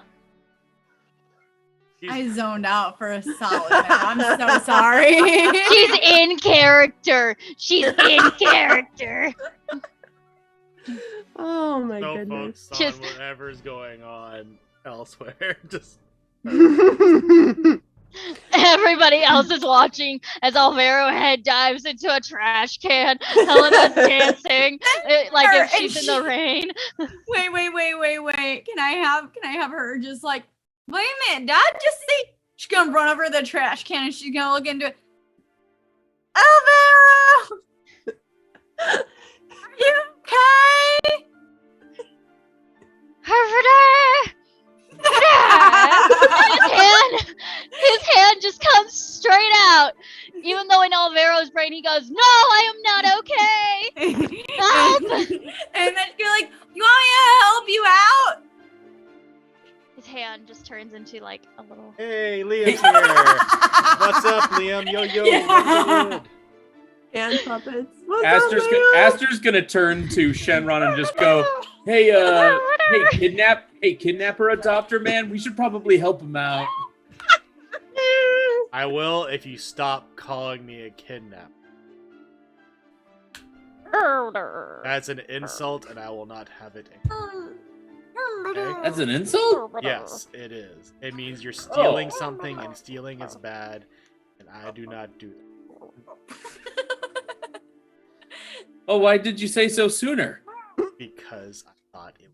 I zoned out for a solid minute. I'm so sorry. She's in character. She's in character. Oh my No goodness. focus on whatever's going on elsewhere. Just Everybody else is watching as Alvaro head dives into a trash can. Helena's dancing like if she's in the rain. Wait. Can I have her just like, wait a minute, Dad, just see. She's gonna run over to the trash can and she's gonna look into it. Alvaro! Are you okay? His hand just comes straight out. Even though in Alvaro's brain he goes, "No, I am not okay." Help! And then you're like, "You want me to help you out?" His hand just turns into like a little. hey, Liam's here. What's up, Liam? Yo. Yeah. Hand puppets. What's up, Aster's gonna turn to Shenron and just go, hey, kidnapper adopter man, we should probably help him out. I will if you stop calling me a kidnapper. That's an insult, and I will not have it. Okay? That's an insult? Yes, it is. It means you're stealing something, and stealing is bad, and I do not do that. Oh, why did you say so sooner? Because I thought it was.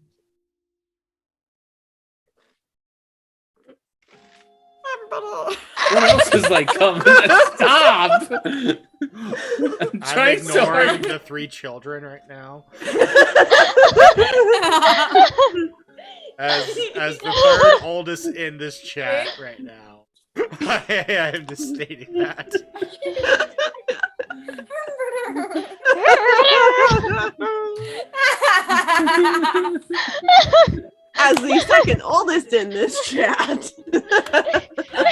What else is like coming? Stop! I'm trying so ignoring hard. the 3 children right now. As the third oldest in this chat right now. I am just stating that. As the second oldest in this chat.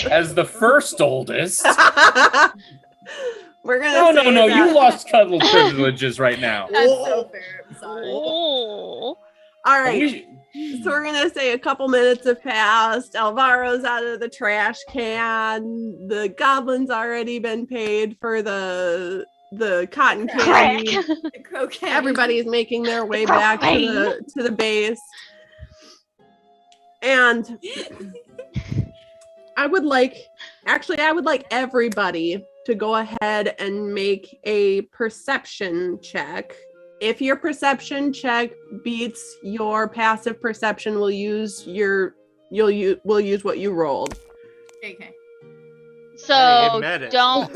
As the first oldest. We're gonna No, you lost cuddle privileges right now. That's so fair. I'm sorry. Oh. All right. So we're gonna say a couple minutes have passed. Alvaro's out of the trash can. The goblin's already been paid for the cotton candy. Cocaine. Everybody's making their way back to the base. And I would like everybody to go ahead and make a perception check. If your perception check beats your passive perception, we'll use what you rolled. Okay. So don't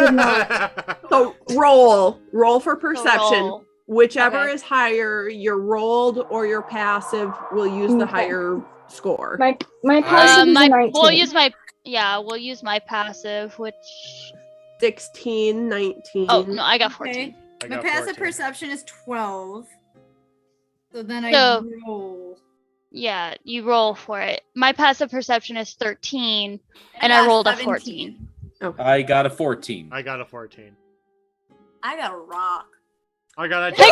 So roll for perception. roll. Whichever Okay. is higher, your rolled or your passive will use the higher score. My passive is a 19. We'll use my Yeah, we'll use my passive, which 16, 19. oh no, I got 14. Okay. I My got passive 14. perception is 12. So then I So- roll. Yeah, you roll for it. My passive perception is 13, and I got rolled a 17. 14. I got a 14. I got a 14. I got a rock. I got a I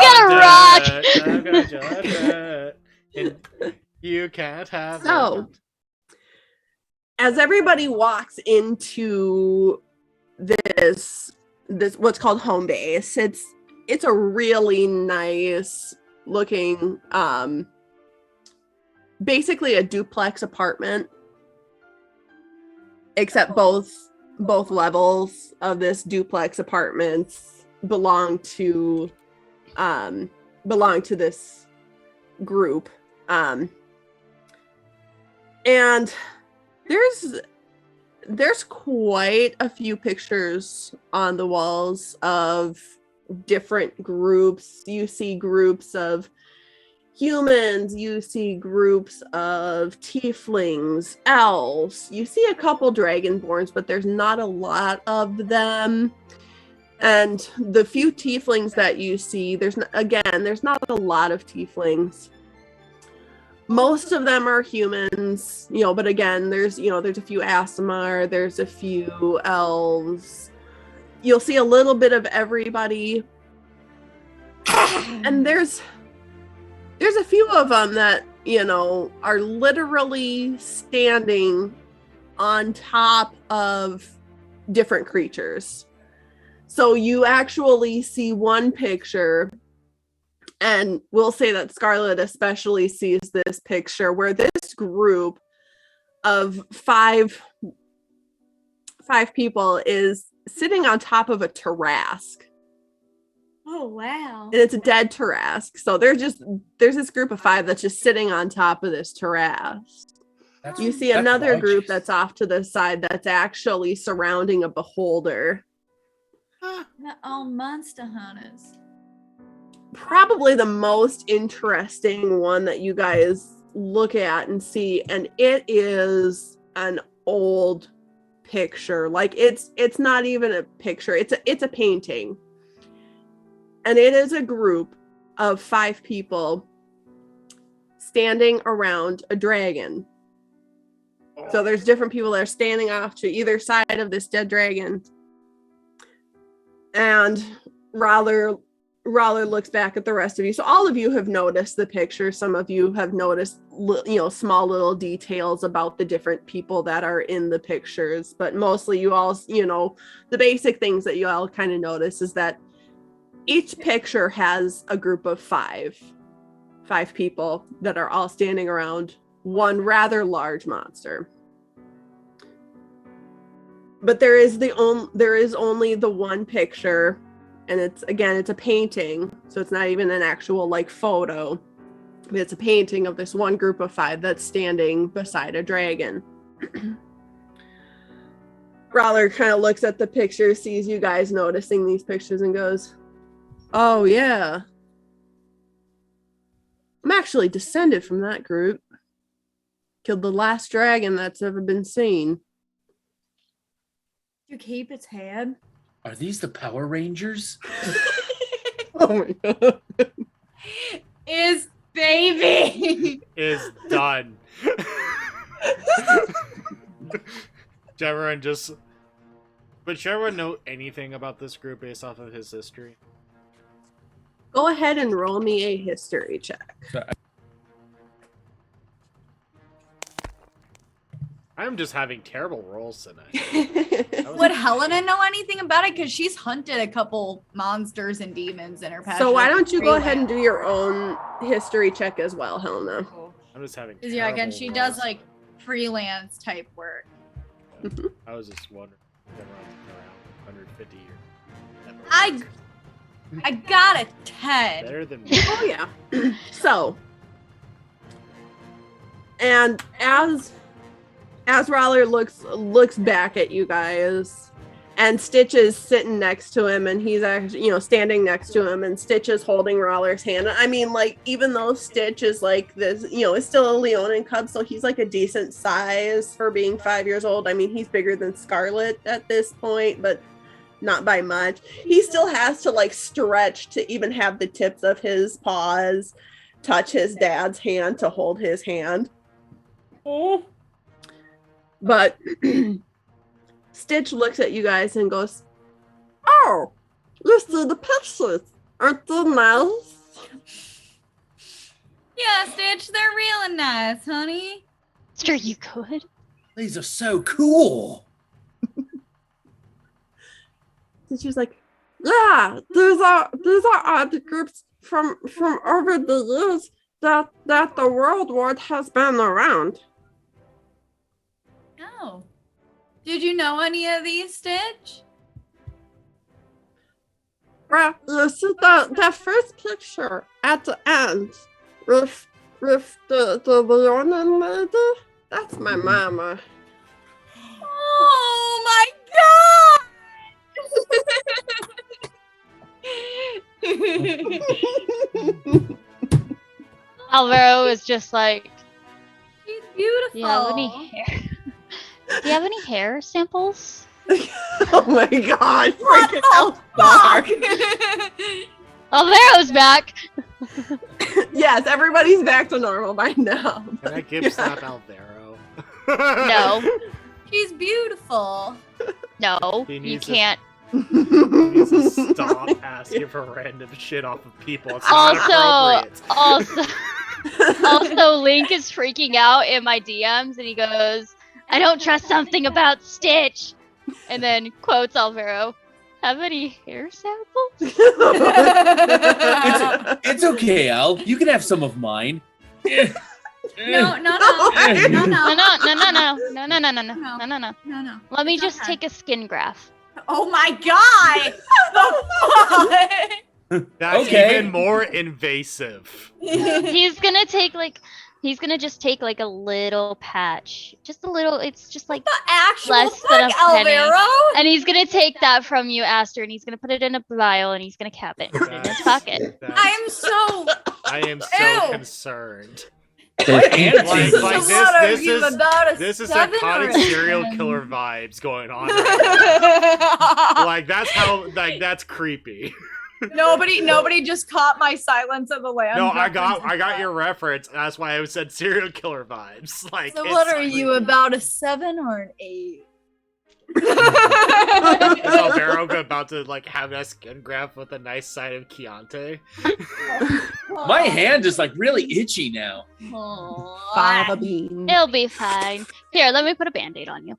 got and you can't have So, it. as everybody walks into this what's called home base, it's a really nice looking basically a duplex apartment, except both levels of this duplex apartments belong to this group, and there's quite a few pictures on the walls of different groups. You see groups of humans, you see groups of tieflings, elves, you see a couple dragonborns, but there's not a lot of them. And the few tieflings that you see, there's not a lot of tieflings. Most of them are humans, but again, there's a few Aasimar, there's a few elves. You'll see a little bit of everybody. And there's a few of them that, are literally standing on top of different creatures. So you actually see one picture, and we'll say that Scarlet especially sees this picture where this group of five people is sitting on top of a Tarrasque. Oh, wow. And it's a dead Tarrasque. So there's this group of 5 that's just sitting on top of this Tarrasque. You see another group that's off to the side that's actually surrounding a beholder. Oh, monster hunters. Probably the most interesting one that you guys look at and see, and it is an old picture. Like it's not even a picture, it's a painting. And it is a group of 5 people standing around a dragon. So there's different people that are standing off to either side of this dead dragon. And Roller looks back at the rest of you. So all of you have noticed the picture. Some of you have noticed, small little details about the different people that are in the pictures. But mostly you all, the basic things that you all kind of notice is that each picture has a group of 5 people that are all standing around one rather large monster. But there is only the one picture, and it's a painting, so it's not even an actual photo. But it's a painting of this one group of 5 that's standing beside a dragon. Brawler kind of looks at the picture, sees you guys noticing these pictures, and goes, "Oh yeah, I'm actually descended from that group. Killed the last dragon that's ever been seen." You keep its head. Are these the Power Rangers? Oh my god. Is baby. Is done. Jevron just... But should everyone know anything about this group based off of his history? Go ahead and roll me a history check. I'm just having terrible rolls tonight. Would Helena know anything about it? Because she's hunted a couple monsters and demons in her past. So why don't you go ahead and do your own history check as well, Helena? I'm just having Yeah, again, terrible she rolls. does freelance type work. I was just wondering. Around 150 years. I got a 10. Better than me. Oh yeah. So, and as Roller looks back at you guys, And Stitch is sitting next to him, and he's actually, standing next to him, and Stitch is holding Roller's hand. I mean, like, even though Stitch is like this, is still a Leonin cub, so he's like a decent size for being 5 years old. I mean, he's bigger than Scarlet at this point, but not by much. He still has to like stretch to even have the tips of his paws touch his dad's hand to hold his hand. Oh. But Stitch looks at you guys and goes, "Oh, let's do the pictures. Aren't they nice?" Yeah, Stitch, they're real nice, honey. Sure, you could. These are so cool. And she was like, "Yeah, these are art groups from over the years that the World War has been around." Oh. Did you know any of these, Stitch? Well, you see the first picture at the end with the Leonin lady? That's my mama. Oh my god! Alvaro is just like, She's beautiful. do you have any hair? Do you have any hair samples? Oh my god! What Freaking the Elfstar. Alvaro's back. Yes, everybody's back to normal by now. Can I give Snap Alvaro? No, She's beautiful. no, He you needs to- can't. He needs to stop asking for random shit off of people. It's not appropriate. Also, Link is freaking out in my DMs, and he goes, "I don't trust something about Stitch," and then quotes Alvaro, "Have any hair samples?" It's okay, Al. You can have some of mine. No. No. Let me It's just okay. take a skin graft. Oh my god! That's Okay. even more invasive. He's gonna just take like a little patch, just a little. It's just like, The actual Less than a fuck, penny. Alvaro? and he's gonna take that from you, Aster, and he's gonna put it in a vial, and he's gonna cap it and put it in his pocket. I am so Ew. concerned. My hand Like, tingles. like So what are this you, is about a this is 7 or psychotic a serial 10? killer vibes going on right now. Like that's creepy. Nobody just caught my silence of the lamb. No, I got your reference. That's why I said serial killer vibes. Like, So it's what are you, creepy. about a 7 or an 8? Is Alvaro about to like have that skin graft with a nice side of Chianti? My hand is like really itchy now. Fava bean. It'll be fine. Here, let me put a band-aid on you.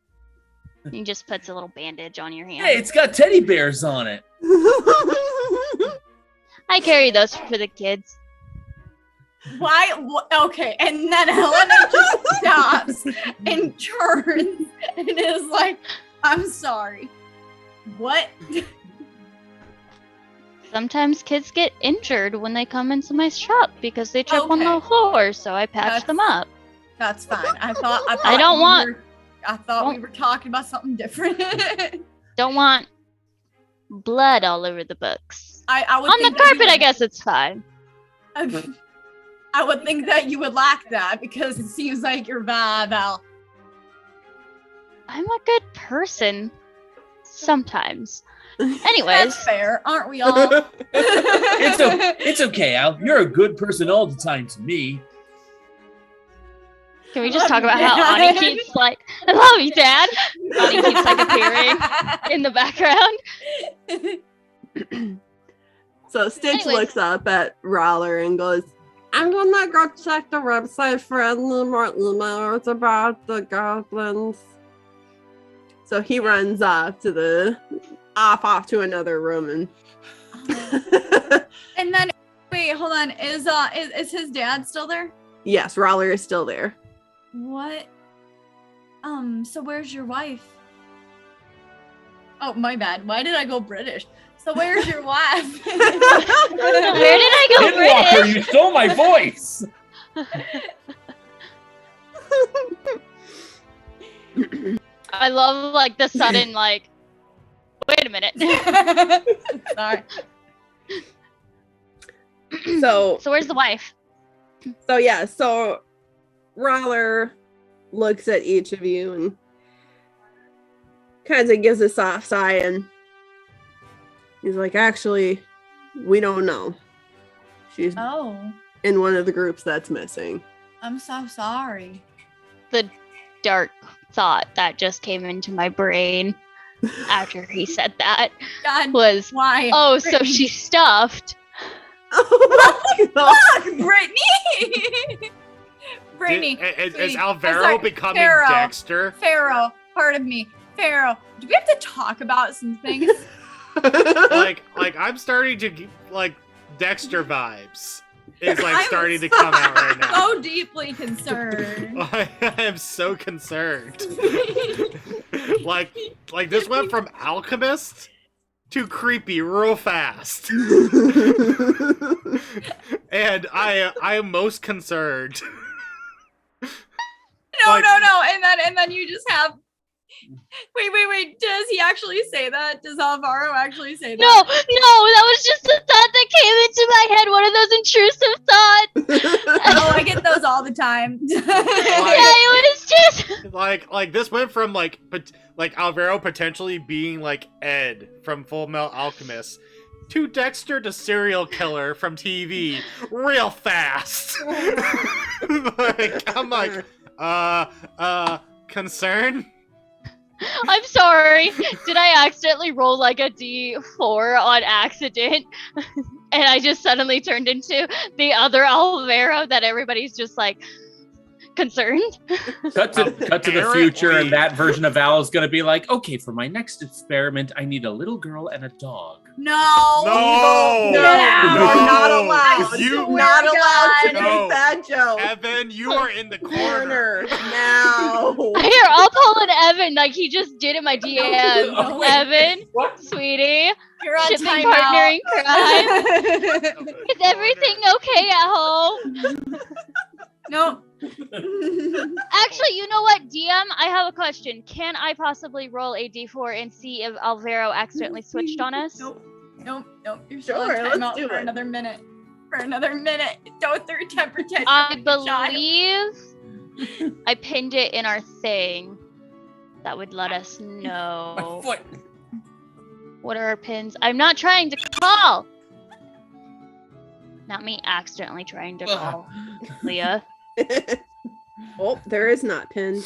He just puts a little bandage on your hand. Hey, it's got teddy bears on it. I carry those for the kids. Why? Okay, and then Helena just stops and turns and is like, "I'm sorry. What?" Sometimes kids get injured when they come into my shop because they trip on the Okay. floor, so I patch them up. That's fine. I thought I don't want- I thought we were talking about something different. Don't want blood all over the books. I would On the think that you carpet, I would- guess it's fine. I would think that you would lack that because it seems like you're bad, Val. I'm a good person. Sometimes. Anyways, That's fair, aren't we all? It's okay, Al. You're a good person all the time to me. can we just talk about how Ani keeps like, I love you, Dad. Ani keeps like appearing in the background. So Stitch Anyways. looks up at Roller and goes, "I'm gonna go check the website for any more emails about the goblins." So he runs off to off to another room and And then, wait, hold on. Is his dad still there? yes, Roller is still there. What? So where's your wife? Oh, my bad. Why did I go British? So where's your wife? Where did I go Skinwalker, British? you stole my voice. I love like the sudden like Wait a minute. Sorry. So where's the wife? So Roller looks at each of you and kind of gives a soft sigh, and he's like, actually, we don't know. She's Oh, in one of the groups that's missing. I'm so sorry. The dark thought that just came into my brain after he said that God, was, why? oh, so Brittany. she's stuffed. Oh my God. Fuck, Brittany! Brittany. Is please. Alvaro sorry, becoming Pharaoh. Dexter? Pharaoh, part of me. Pharaoh, do we have to talk about some things? like I'm starting to like Dexter vibes. Is like I'm starting to come out right now. So deeply concerned. I am so concerned. like this went from alchemist to creepy real fast. And I am most concerned. No, Like- no, and then you just have. Wait. Does he actually say that? Does Alvaro actually say that? No, that was just a thought that came into my head. One of those intrusive thoughts. Oh, I get those all the time. Yeah, it was just. like this went from like Alvaro potentially being like Ed from Full Metal Alchemist to Dexter to serial killer from TV real fast. Like, I'm like, concern? I'm sorry. Did I accidentally roll like a D4 on accident? And I just suddenly turned into the other Alvaro that everybody's just like concerned. Cut to the future, and that version of Val is going to be like, okay, for my next experiment, I need a little girl and a dog. No. No! You're not allowed. You- You're not allowed to God. make that joke. Evan, you are in the corner. now. Here, I'll pull an Evan like he just did in my DM. Oh, wait. Evan, What? sweetie, You're on shipping timeout. partner in crime. Is everything okay at home? No. Actually, you know what, DM? I have a question. Can I possibly roll a D4 and see if Alvaro accidentally switched on us? Nope. You're still Sure, on let's timeout do for it. another minute. Don't through temper tantrum. I child. believe I pinned it in our thing. That would let us My know. foot. What are our pins? I'm not trying to call! Not me accidentally trying to call Leah. Oh, there is not pinned.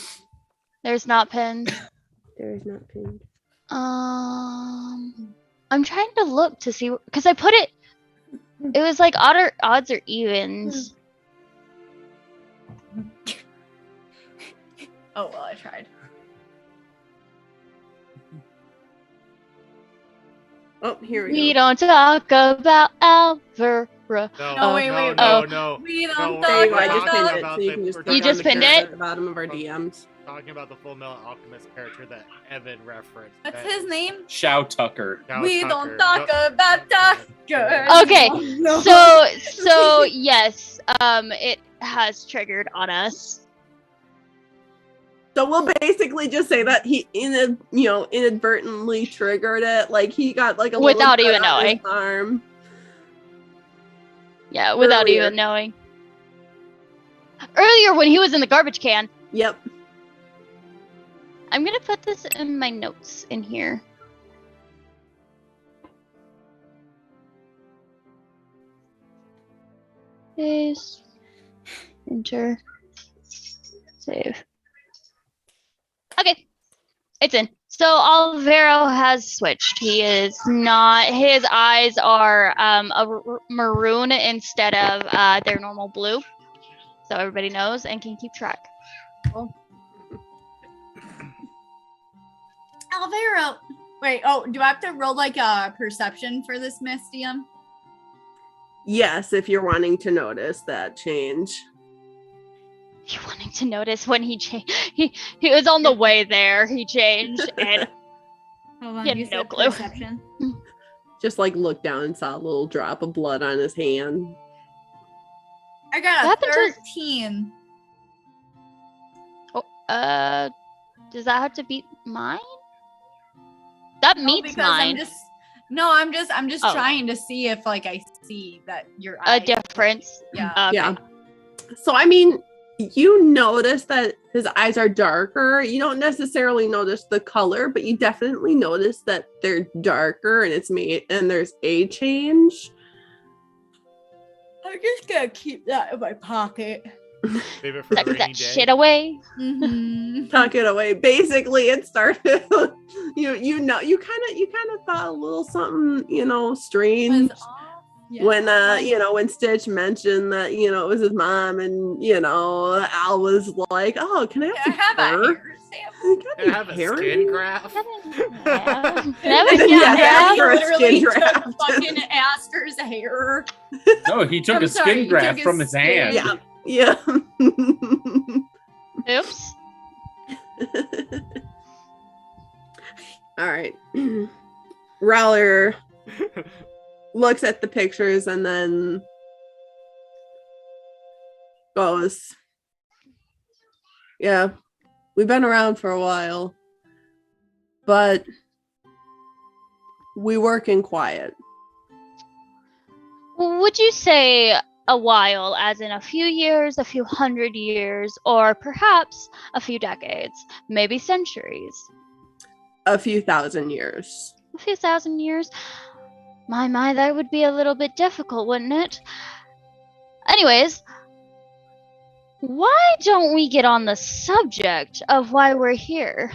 There's not pins. There is not pinned. I'm trying to look to see because I put it. It was like odds or evens. Oh well, I tried. Oh, here We we go. don't talk about Alvaro. No, wait, wait, no. We No, don't There you talk go. I just about pinned it, so you can just You click on just the pinned character it? at the bottom of our DMs. Talking about the Full Metal Alchemist character that Evan referenced. What's that his name? Shao Tucker. Shao We Tucker. don't talk about Tucker. Okay, No. so yes, it has triggered on us. So we'll basically just say that he inadvertently triggered it. Like he got like a little Without cut even on his knowing. arm. Yeah, without Earlier. even knowing. Earlier when he was in the garbage can. Yep. I'm gonna put this in my notes in here. Paste. Enter. Save. Okay. It's in. So Alvaro has switched. He is not. His eyes are maroon instead of their normal blue. So everybody knows and can keep track. Alvaro. Wait. Oh, do I have to roll like a perception for this miss, DM? Yes, if you're wanting to notice that change. You wanting to notice when he changed? He was on the way there. He changed and Hold on. He had You no said clue. perception. Just like looked down and saw a little drop of blood on his hand. I got What a happened 13. does that have to beat mine? That No, meets because mine. I'm just Oh. trying to see if like I see that your A eyes. difference. Yeah. Okay. Yeah. So, I mean, you notice that his eyes are darker. You don't necessarily notice the color, but you definitely notice that they're darker and there's a change. I'm just gonna keep that in my pocket. Save it for a Tuck rainy that day. shit away. Mm-hmm. Tuck it away. Basically, it started. you kind of thought a little something, strange. When when Stitch mentioned that it was his mom, and Al was like, "Oh, can I have Can I have a hair? hair sample? Can I have a skin graft? Yeah. And That then, was he for a literally skin took graft. fucking Asker's hair. No, he took I'm a sorry, skin he graft took his from his hand. skin. Yeah." Oops. All right. Rowler looks at the pictures and then goes, "Yeah, we've been around for a while, but we work in quiet." Would you say a while, as in a few years, a few hundred years, or perhaps a few decades, maybe centuries? A few thousand years. A few thousand years? My, that would be a little bit difficult, wouldn't it? Anyways, why don't we get on the subject of why we're here?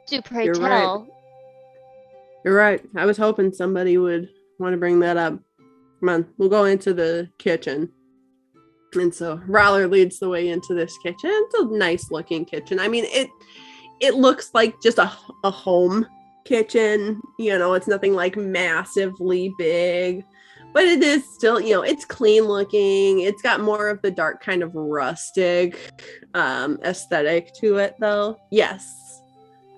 Do pray You're tell. You're right. I was hoping somebody would want to bring that up. Come on, we'll go into the kitchen. And so Rowler leads the way into this kitchen. It's a nice looking kitchen. I mean, it looks like just a home kitchen. It's nothing like massively big, but it is still, it's clean looking. It's got more of the dark kind of rustic aesthetic to it, though. Yes.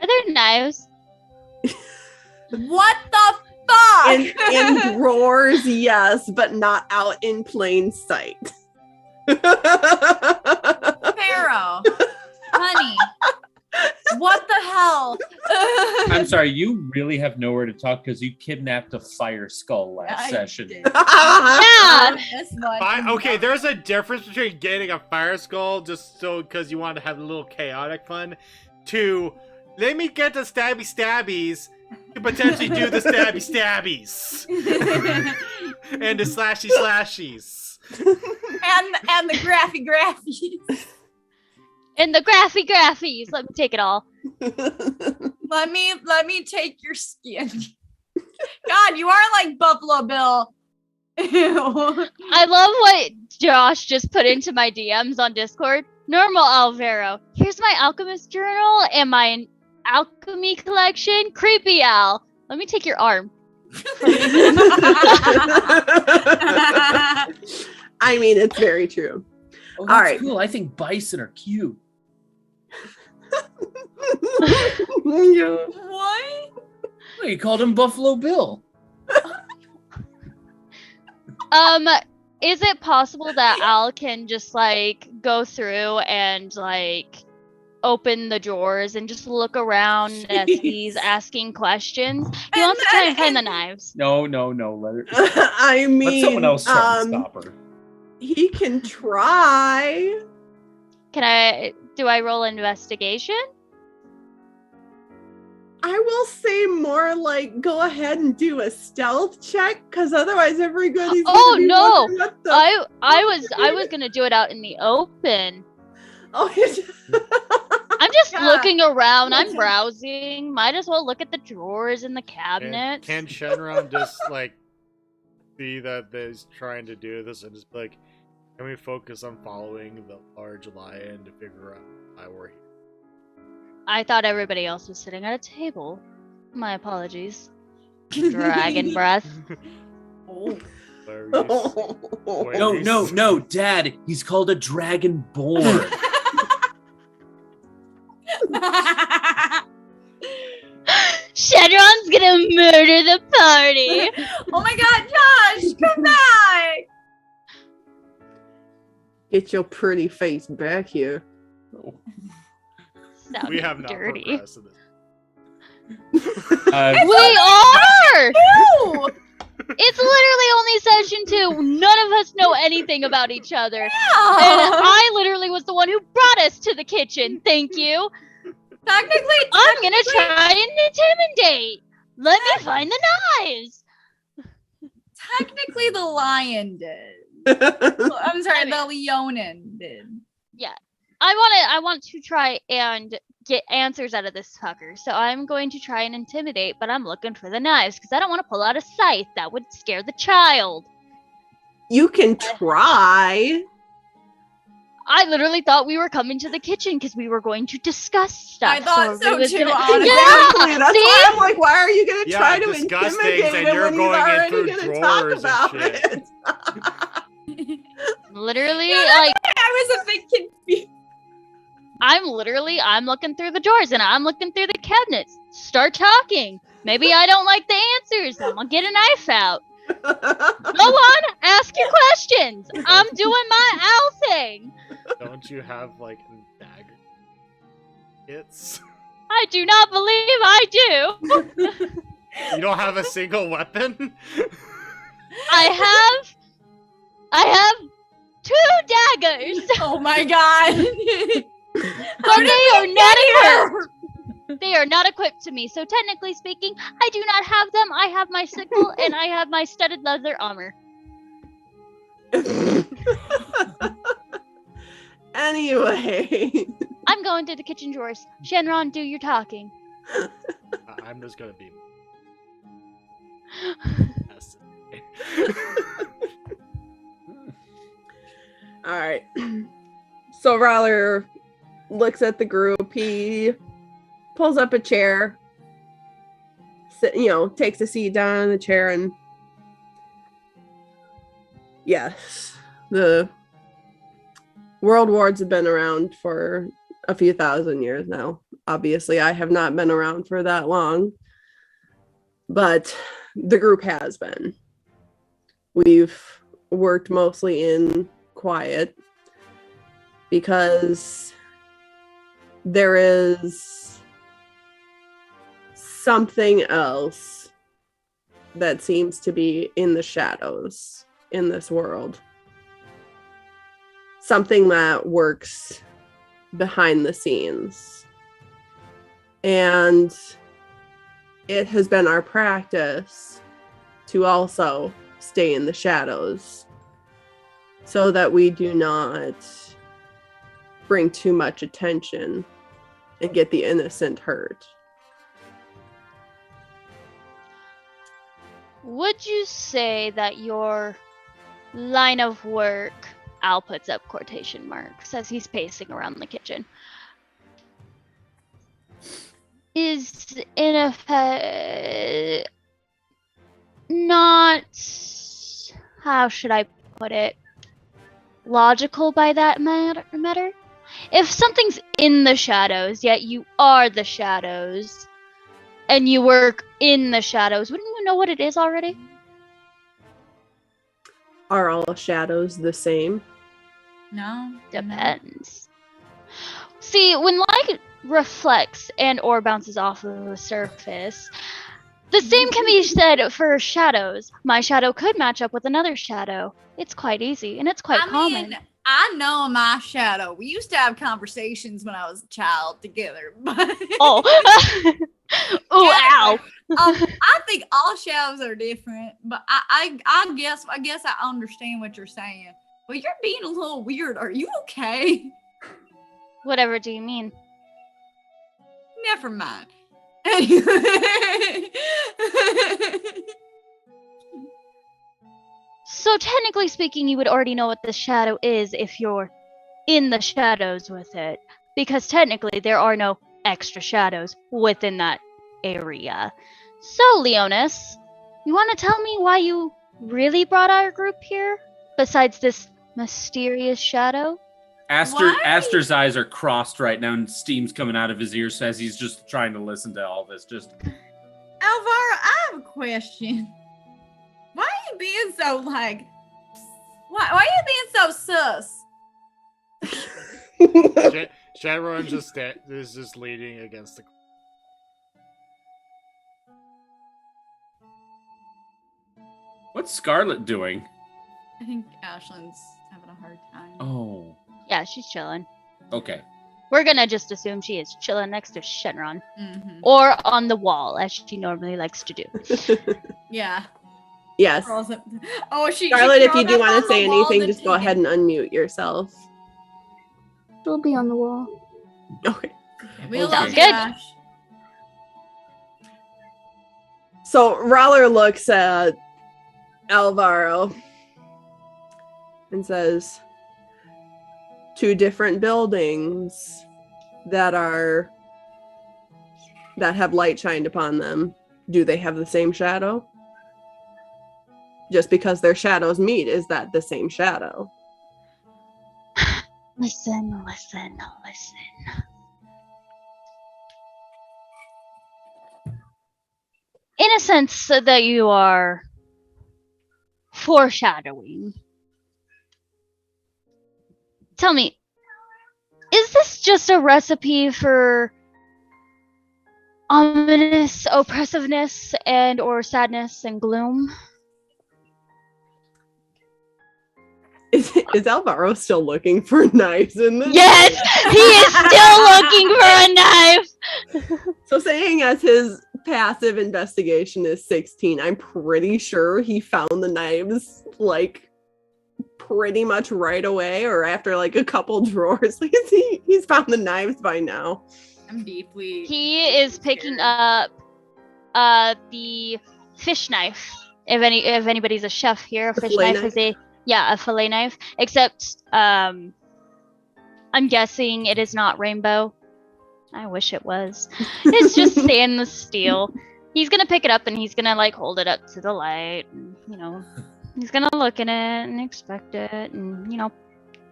Are there knives? What the fuck? In drawers, yes, but not out in plain sight. Pharaoh, honey, what the hell? I'm sorry, you really have nowhere to talk because you kidnapped a fire skull last session. Yeah. Okay, there's a difference between getting a fire skull just so because you want to have a little chaotic fun, to let me get the stabby stabbies to potentially do the stabby stabbies and the slashy slashies and the graphy graphies. And the graphy graphies. Let me take it all. Let me take your skin. God, you are like Buffalo Bill. Ew. I love what Josh just put into my DMs on Discord. Normal Alvaro. Here's my alchemist journal and my alchemy collection. Creepy Al. Let me take your arm. I mean, it's very true. Oh, All that's right. cool. I think bison are cute. What? Oh, you called him Buffalo Bill. Is it possible that Al can just like go through and like open the drawers and just look around as he's asking questions? He wants to try and find the knives. No. Let her. I mean, Let someone else try and stop her. He can try. Do I roll investigation? I will say more like go ahead and do a stealth check, because otherwise everybody's Oh, gonna be no. wondering what the I was gonna do it out in the open. Oh, I'm just Yeah. looking around. I'm browsing. Might as well look at the drawers in the cabinets. Can Shenron just like see that he's trying to do this and just be like, can we focus on following the large lion to figure out why we're here? I thought everybody else was sitting at a table. My apologies. Dragon breath. Hilarious. No, Dad. He's called a dragonborn. Shenron's gonna murder the party. Oh my God, Josh, come back! Get your pretty face back here. Sounds We have not dirty. progressed in this. We are! Ew! It's literally only session 2. None of us know anything about each other. And Yeah. I literally was the one who brought us to the kitchen. Thank you. Technically, I'm gonna try and intimidate. Let me find the knives. technically the lion did. I'm sorry, the Leonin did. Yeah. I want to try and get answers out of this fucker. So I'm going to try and intimidate, but I'm looking for the knives because I don't want to pull out a scythe. That would scare the child. You can try. I literally thought we were coming to the kitchen because we were going to discuss stuff. I thought so everybody was too, gonna- honestly. Exactly. That's see? why I'm like, why are you going to Yeah, try to discuss intimidate things and him you're when he's going in already through going to talk drawers and about shit. it? Literally, Yeah, like, I was a bit confused. I'm looking through the drawers and I'm looking through the cabinets. Start talking. Maybe I don't like the answers. I'm gonna get a knife out. Go on, ask your questions. I'm doing my owl thing. Don't you have like a dagger? It's I do not believe I do. you don't have a single weapon? I have 2 daggers, Oh my god. but they are not equipped. They are not equipped to me. So technically speaking, I do not have them. I have my sickle and I have my studded leather armor. Anyway. I'm going to the kitchen drawers. Shenron, do your talking. I'm just gonna be. All right. So Rowler looks at the group. He pulls up a chair, takes a seat down in the chair, and yes, the world wars have been around for a few thousand years now. Obviously, I have not been around for that long, but the group has been. We've worked mostly in quiet because there is something else that seems to be in the shadows in this world. Something that works behind the scenes. And it has been our practice to also stay in the shadows so that we do not bring too much attention and get the innocent hurt. Would you say that your line of work, Al puts up quotation marks as he's pacing around the kitchen, is in effect not, how should I put it, logical by that matter? If something's in the shadows, yet you are the shadows, and you work in the shadows, wouldn't you know what it is already? Are all shadows the same? No. Depends. See, when light reflects and or bounces off of a surface, the same can be said for shadows. My shadow could match up with another shadow. It's quite easy, and it's quite common. I know my shadow. We used to have conversations when I was a child together, but Oh. Ooh, ow. I think all shadows are different, but I guess I understand what you're saying. But you're being a little weird. Are you okay? Whatever do you mean? Never mind. So technically speaking, you would already know what the shadow is if you're in the shadows with it. Because technically there are no extra shadows within that area. So, Leonis, you want to tell me why you really brought our group here? Besides this mysterious shadow? Aster's eyes are crossed right now and steam's coming out of his ears as he's just trying to listen to all this. Just Alvaro, I have a question. Why are you being so why are you being so sus? Shadowrun is just leaning against the. What's Scarlet doing? I think Ashlyn's having a hard time. Oh. Yeah, she's chilling. Okay. We're gonna just assume she is chilling next to Shenron. Mm-hmm. Or on the wall, as she normally likes to do. Yeah. Yes. Oh, she. Scarlet, she if you do want to say anything, just go ahead and unmute yourself. She'll be on the wall. Okay. We love Sounds you, good. Ash. So Rawler looks at Alvaro and says, 2 different buildings that have light shined upon them. Do they have the same shadow? Just because their shadows meet, is that the same shadow? Listen. In a sense that you are foreshadowing. Tell me, is this just a recipe for ominous oppressiveness and or sadness and gloom? Is Alvaro still looking for knives in this? Yes, he is still looking for a knife. So saying as his passive investigation is 16, I'm pretty sure he found the knives like pretty much right away or after like a couple drawers. Like he's found the knives by now. I'm deeply. He is picking up the fish knife. If anybody's a chef here, a fish knife is a fillet knife. Except I'm guessing it is not rainbow. I wish it was. It's just stainless steel. He's gonna pick it up and he's gonna like hold it up to the light. And, he's gonna look at it and inspect it and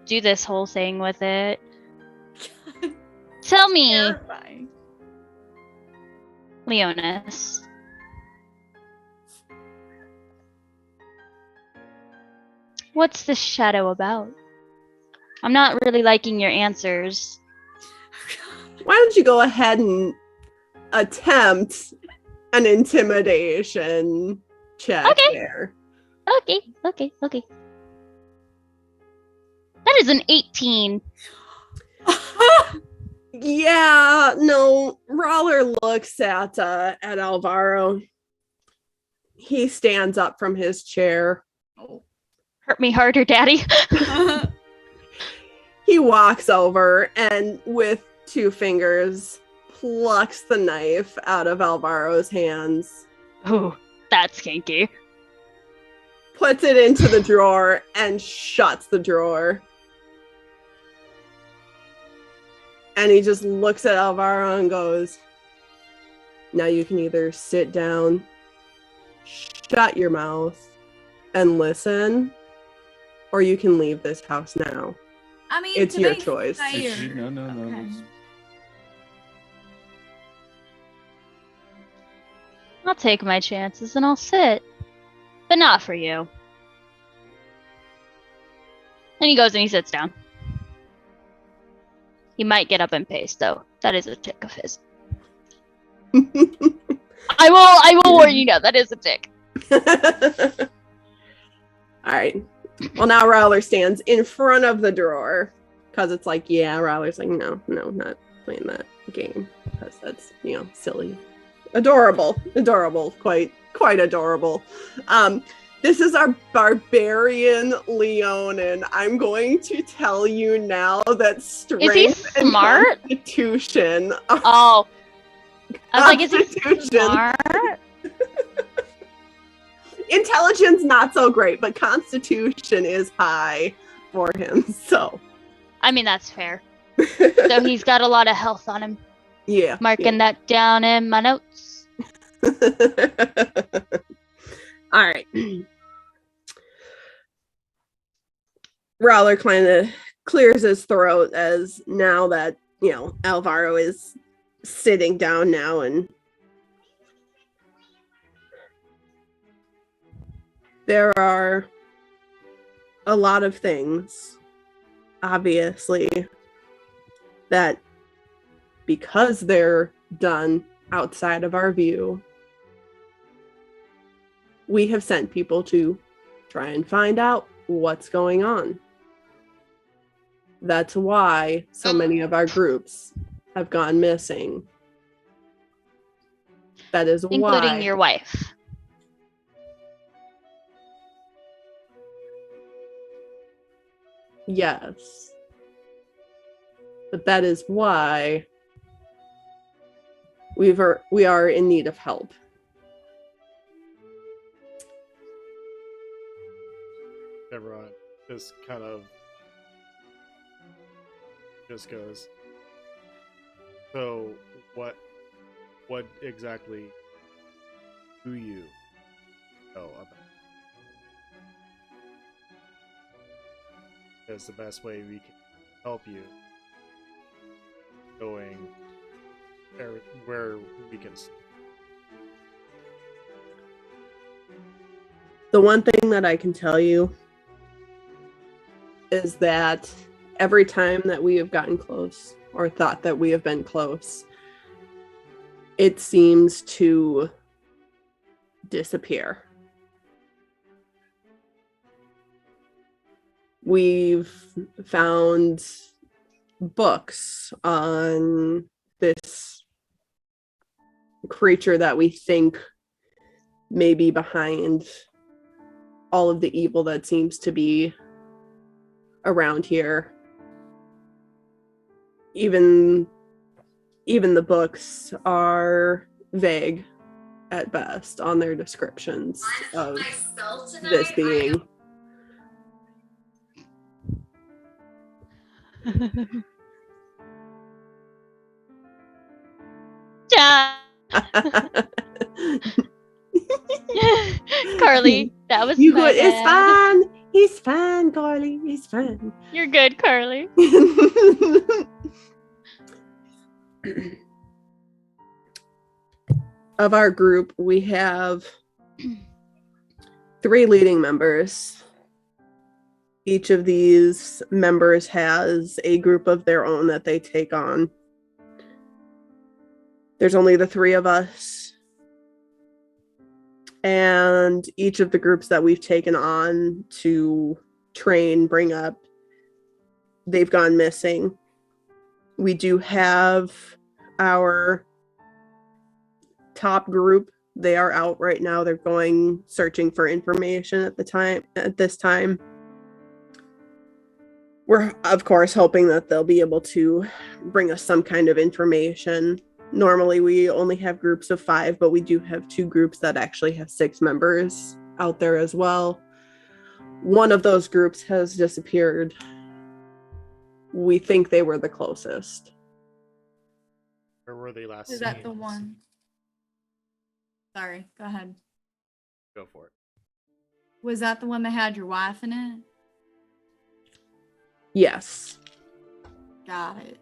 do this whole thing with it. Tell me, Terrifying. Leonis. What's this shadow about? I'm not really liking your answers. Why don't you go ahead and attempt an intimidation check there? Okay. That is an 18. Yeah, no. Rawler looks at Alvaro. He stands up from his chair. Hurt me harder, Daddy. He walks over and with 2 fingers plucks the knife out of Alvaro's hands. Ooh, that's kinky. Puts it into the drawer and shuts the drawer. And he just looks at Alvaro and goes, now you can either sit down, shut your mouth, and listen, or you can leave this house now. I mean, it's to your be choice. fair- No. Okay. I'll take my chances and I'll sit. But not for you. And he goes and he sits down. He might get up and pace, though. That is a tick of his. I will warn you now, that is a tick. Alright. Well, now Rawler stands in front of the drawer. Because it's like, Rawler's like, no, not playing that game. Because that's, silly. Adorable, quite adorable. This is our barbarian Leonin. I'm going to tell you now that strength and smart? constitution. Oh. I was like, is he smart? Intelligence not so great, but constitution is high for him. So. I mean, that's fair. So he's got a lot of health on him. Yeah. Marking that down in my notes. All right. Rawler kind of clears his throat as now that, Alvaro is sitting down now and there are a lot of things, obviously, that because they're done outside of our view, we have sent people to try and find out what's going on. That's why so many of our groups have gone missing. That is Including why. your wife. Yes. But that is why we are in need of help. Everyone just kind of just goes, so what exactly do you know about? Because the best way we can help you going where we can. The one thing that I can tell you is that every time that we have gotten close or thought that we have been close, it seems to disappear. We've found books on this creature that we think may be behind all of the evil that seems to be around here. Even the books are vague at best on their descriptions of this being. Carly, that was you my good. It's bad. fine. He's fine, Carly. He's fine. You're good, Carly. Of our group, we have 3 leading members. Each of these members has a group of their own that they take on. There's only the 3 of us. And each of the groups that we've taken on to train, bring up, they've gone missing. We do have our top group. They are out right now. They're going searching for information at this time. We're, of course, hoping that they'll be able to bring us some kind of information. Normally, we only have groups of 5, but we do have 2 groups that actually have 6 members out there as well. One of those groups has disappeared. We think they were the closest. Where were they last? Is that the one? Sorry, go ahead. Go for it. Was that the one that had your wife in it? Yes. Got it.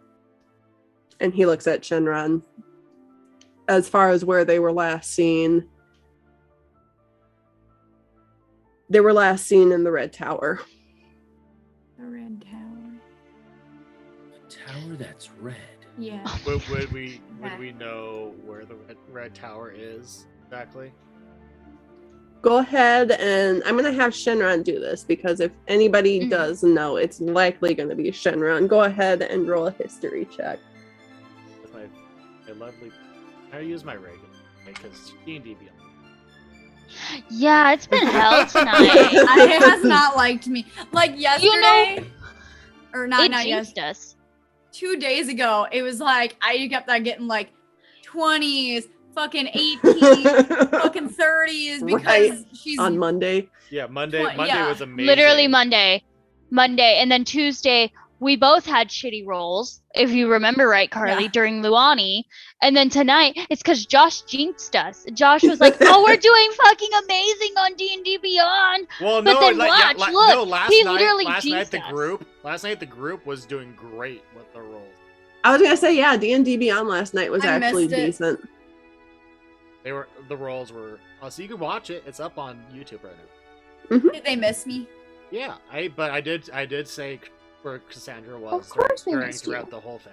And he looks at Shenron. As far as where they were last seen, they were last seen in the Red Tower. The Red Tower. A tower that's red. Yeah. Would we know where the red tower is exactly? Go ahead, and I'm going to have Shenron do this, because if anybody does know, it's likely going to be Shenron. Go ahead and roll a history check. With my lovely... I use my regular, because D&D be on. Yeah, it's been hell tonight. It has not liked me. Like yesterday, or not It yesterday. jinxed us. 2 days ago, it was like I kept on getting like 20s, fucking 18s, fucking 30s because Right. she's On Monday. Yeah, Monday yeah. was amazing. Literally Monday, and then Tuesday we both had shitty rolls, if you remember right, Carly, Yeah. during Luani. And then tonight it's because Josh jinxed us. Josh was like, "Oh, we're doing fucking amazing on D&D Beyond." Well, But no, then like, watch, yeah, look, no, last he night, literally last night jinxed us. Last night the group was doing great with the rolls. I was going to say, yeah, D&D Beyond last night was I actually missed it. decent. The rolls were so you can watch it. It's up on YouTube right now. Did they miss me? Yeah, I did say where Cassandra was Of course we during missed you. throughout the whole thing.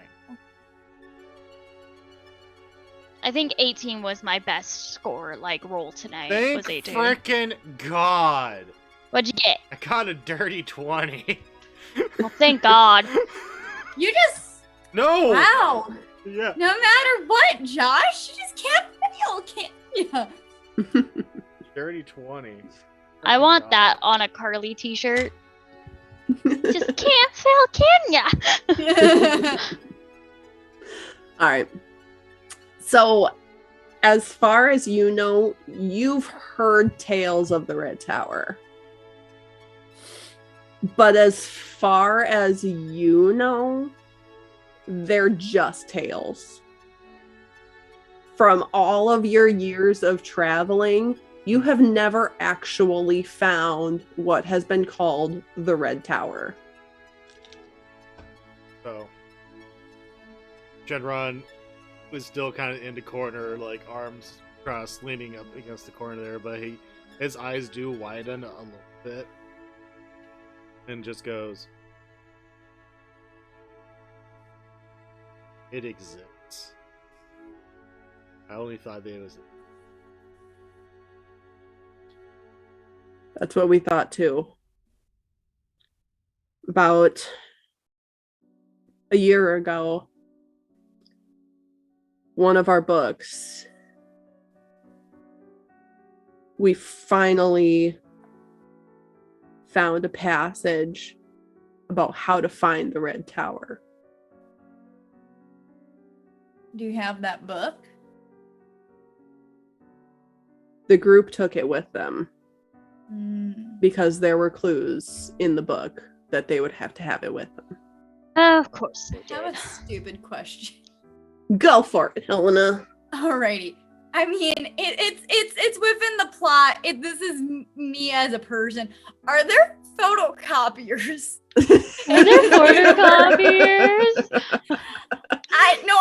I think 18 was my best score, like, roll tonight. Thank was 18. frickin' God. What'd you get? I got a dirty 20. Well, thank God. You just No! wow. Yeah. No matter what, Josh, you just can't fail, can't you? Dirty 20. I Frickin' want God. that on a Carly t-shirt. Just can't fail, can ya? All right. So, as far as you know, you've heard tales of the Red Tower. But as far as you know, they're just tales. From all of your years of traveling, you have never actually found what has been called the Red Tower. So, Shenron was still kind of in the corner, like arms crossed, leaning up against the corner there, but his eyes do widen a little bit, and just goes, "It exists. I only thought it was." That's what we thought too. About a year ago, one of our books, we finally found a passage about how to find the Red Tower. Do you have that book? The group took it with them Mm. because there were clues in the book that they would have to have it with them. Of course they I have did. a stupid question. Go for it, Helena. Alrighty. I mean, it's within the plot. This is me as a person. Are there photocopiers? Are there photocopiers?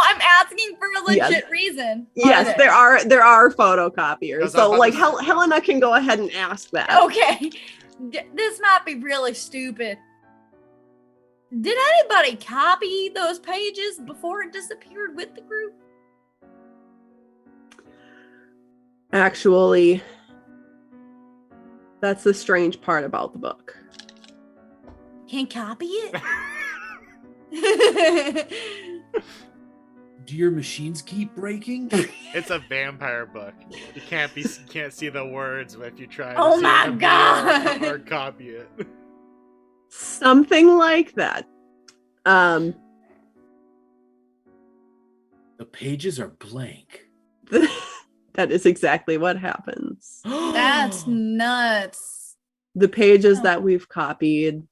I'm asking for a legit Yes. reason. Yes, there are photocopiers. Because So, I'm like, about to- Helena can go ahead and ask that. Okay. This might be really stupid. Did anybody copy those pages before it disappeared with the group? Actually, that's the strange part about the book. Can't copy it? Do your machines keep breaking? It's a vampire book. You can't see the words if you try to Oh see my them God. or copy it. Something like that. The pages are blank. That is exactly what happens. That's nuts. The pages that we've copied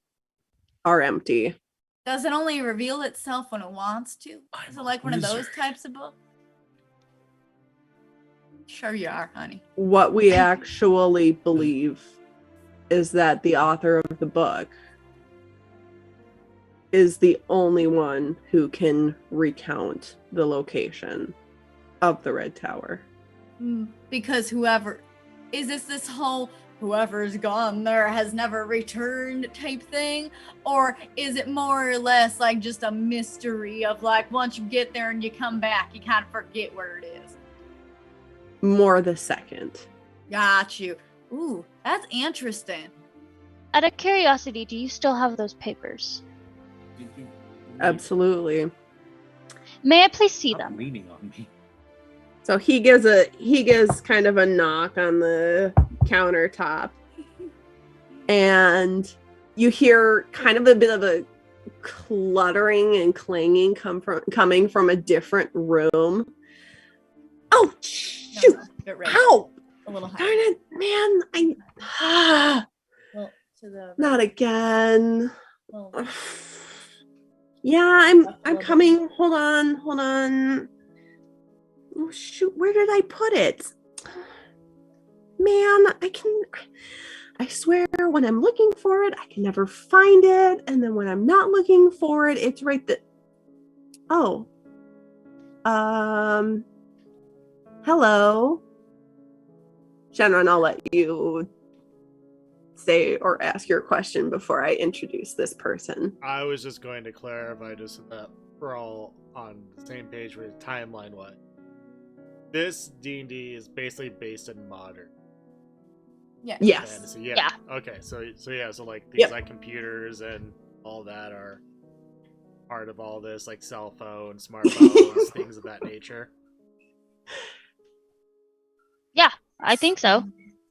are empty. Does it only reveal itself when it wants to? Is it like one of those types of books? Sure you are, honey. What we actually believe is that the author of the book is the only one who can recount the location of the Red Tower. Because this whole whoever's gone there has never returned type thing? Or is it more or less like just a mystery of like once you get there and you come back, you kind of forget where it is? More the second. Got you. Ooh, that's interesting. Out of curiosity, do you still have those papers? Absolutely. May I please see Stop them? leaning on me. So he gives kind of a knock on the countertop, and you hear kind of a bit of a cluttering and clanging coming from a different room. Oh shoot! Get ready. Ow! A little Darn higher. it, man! Well, to the Not again. well, Yeah, I'm coming. Hold on. Oh shoot, where did I put it? Man, I swear when I'm looking for it, I can never find it. And then when I'm not looking for it, it's right there. Oh. Hello. Shenron, I'll let you say or ask your question before I introduce this person. I was just going to clarify just so that we're all on the same page with timeline-wise. this D&D is basically based in modern Yes. fantasy. Yeah. Okay. So like these Yep. like computers and all that are part of all this, like cell phones, smartphones, things of that nature. Yeah, I think so.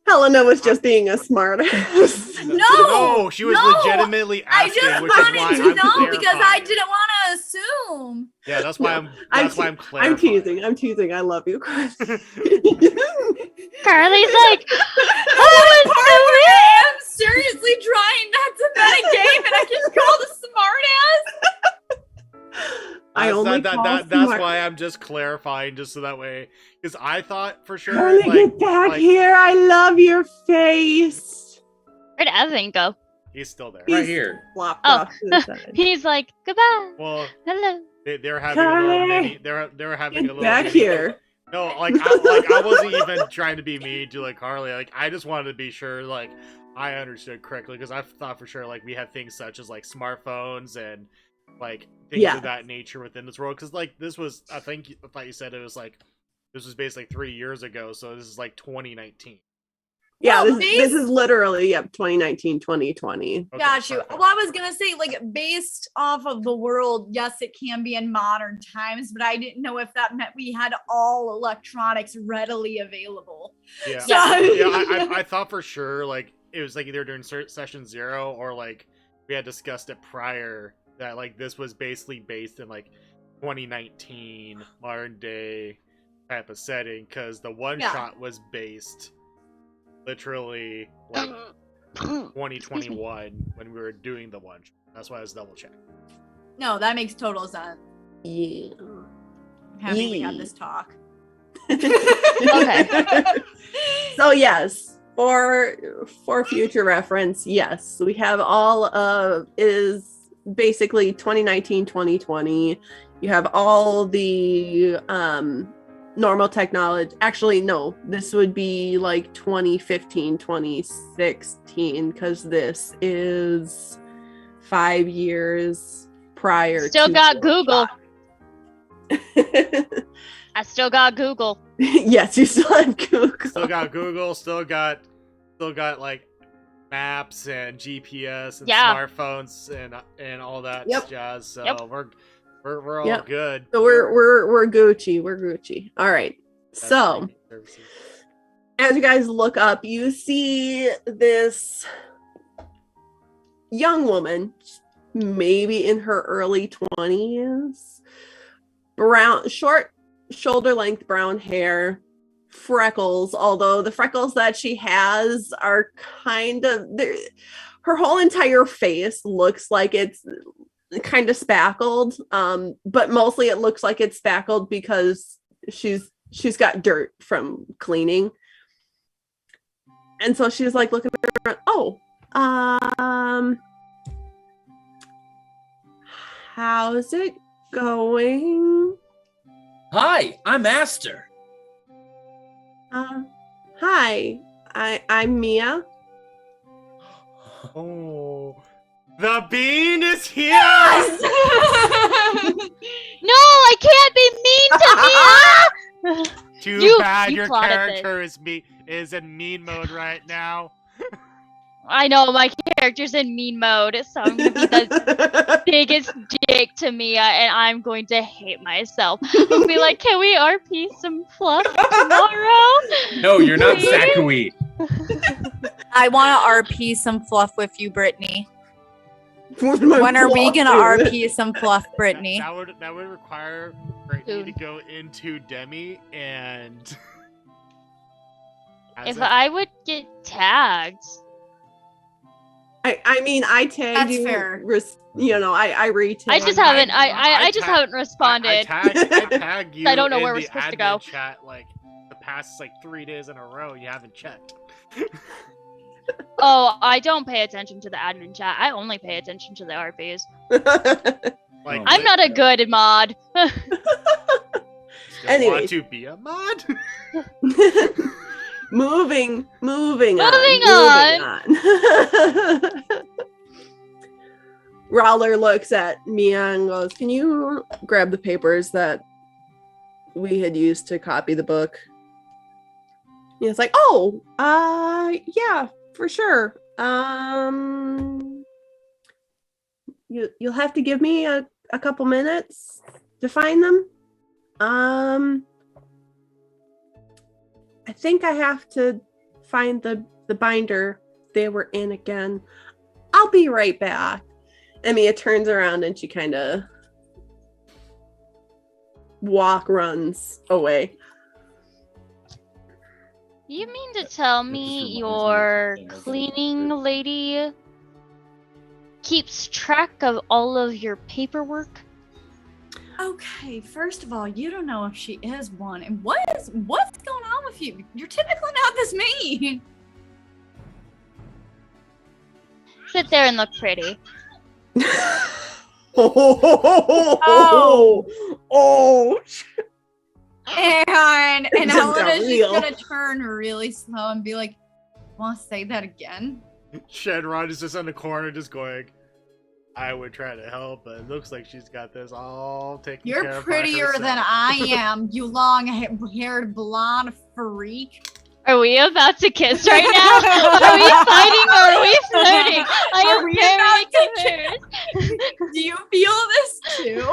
Helena was just being a smartass. No, she was no, legitimately I asking, just which is why wanted I'm to know because I clarifying. didn't want to assume. Yeah, that's why No, I'm clarifying. I'm teasing. I love you, Chris. Carly's like, The one part where I am seriously trying not to metagame and I get called a smartass. I only That's why I'm just clarifying, just so that way, because I thought for sure. Carly, like, get back here! I love your face. where'd Evan go? He's still there. Right here. Flopped Oh. off to the side. He's like, goodbye. Well, Hello. they were having a little Carly, mini. They were having a Get little back mini- here. No, I wasn't even trying to be mean to like Carly. Like I just wanted to be sure like I understood correctly, because I thought for sure like we had things such as like smartphones and like things Yeah. of that nature within this world. Because like this was, I thought you said it was like this was basically 3 years ago, so this is like 2019. Yeah, Well, this is literally 2019, 2020. Okay, Got you. perfect. Well, I was gonna say, like, based off of the world, yes, it can be in modern times, but I didn't know if that meant we had all electronics readily available. Yeah, So- I thought for sure like it was like either during session 0 or like we had discussed it prior that like this was basically based in like 2019 modern day type of setting, because the one Yeah. shot was based literally like 2021 when we were doing the one shot. That's why I was double checking. No, that makes total sense. Yeah. I'm happy we had this talk. Okay. So yes, for future reference, yes, we have all of is basically 2019, 2020. You have all the normal technology. Actually, no, this would be like 2015, 2016, because this is 5 years prior. Still to got the Google. shot. I still got Google. Yes, you still have Google. Still got Google, still got like maps and GPS and Yeah. smartphones and all that Yep. jazz. So Yep. we're all Yep. good. So we're Gucci. We're Gucci. All right. That's So streaming services. as you guys look up, you see this young woman, maybe in her early 20s, brown, short, shoulder length brown hair, freckles, although the freckles that she has are kind of, her whole entire face looks like it's kind of spackled, but mostly it looks like it's spackled because she's got dirt from cleaning. And so she's like looking around, how's it going? Hi, I'm Aster. Hi, I'm Mia. Oh, the bean is here. No, I can't be mean to me. Too You- bad you your plotted character is in mean mode right now. I know my character's in mean mode, so I'm gonna be the biggest dick to Mia, and I'm going to hate myself. I'll be like, can we RP some fluff tomorrow? No, you're not Please? Zachary. I want to RP some fluff with you, Brittany. When When are we gonna RP some fluff, Brittany? That would require Brittany to Soon. go into Demi and. If I would get tagged. I mean, I tagged That's you. fair. I retagged. I just haven't. I just haven't responded. I tag you. I don't know in where we're the supposed to admin go. Chat like the past like 3 days in a row. You haven't checked. Oh, I don't pay attention to the admin chat. I only pay attention to the RPs. Like I'm not a good mod. Still Anyways. want to be a mod? Moving Moving on. Rowler looks at Mia and goes, "Can you grab the papers that we had used to copy the book. And it's like, oh, yeah, for sure. You'll have to give me a couple minutes to find them. I think I have to find the binder they were in again. I'll be right back. And Mia turns around and she kind of runs away. You mean to tell me your cleaning lady keeps track of all of your paperwork? Okay, first of all, you don't know if she is one. And what's going on with you? You're typically not this mean. Sit there and look pretty. Oh. And Just Helena's real. just gonna turn really slow and be like, "Want to say that again?" Shenron is just in the corner, just going, I would try to help, but it looks like she's got this all taken care You're of. prettier than I am, you long-haired blonde freak. Are we about to kiss right now? Are we fighting or are we flirting? I Are am we very about to confused. Do you feel this too?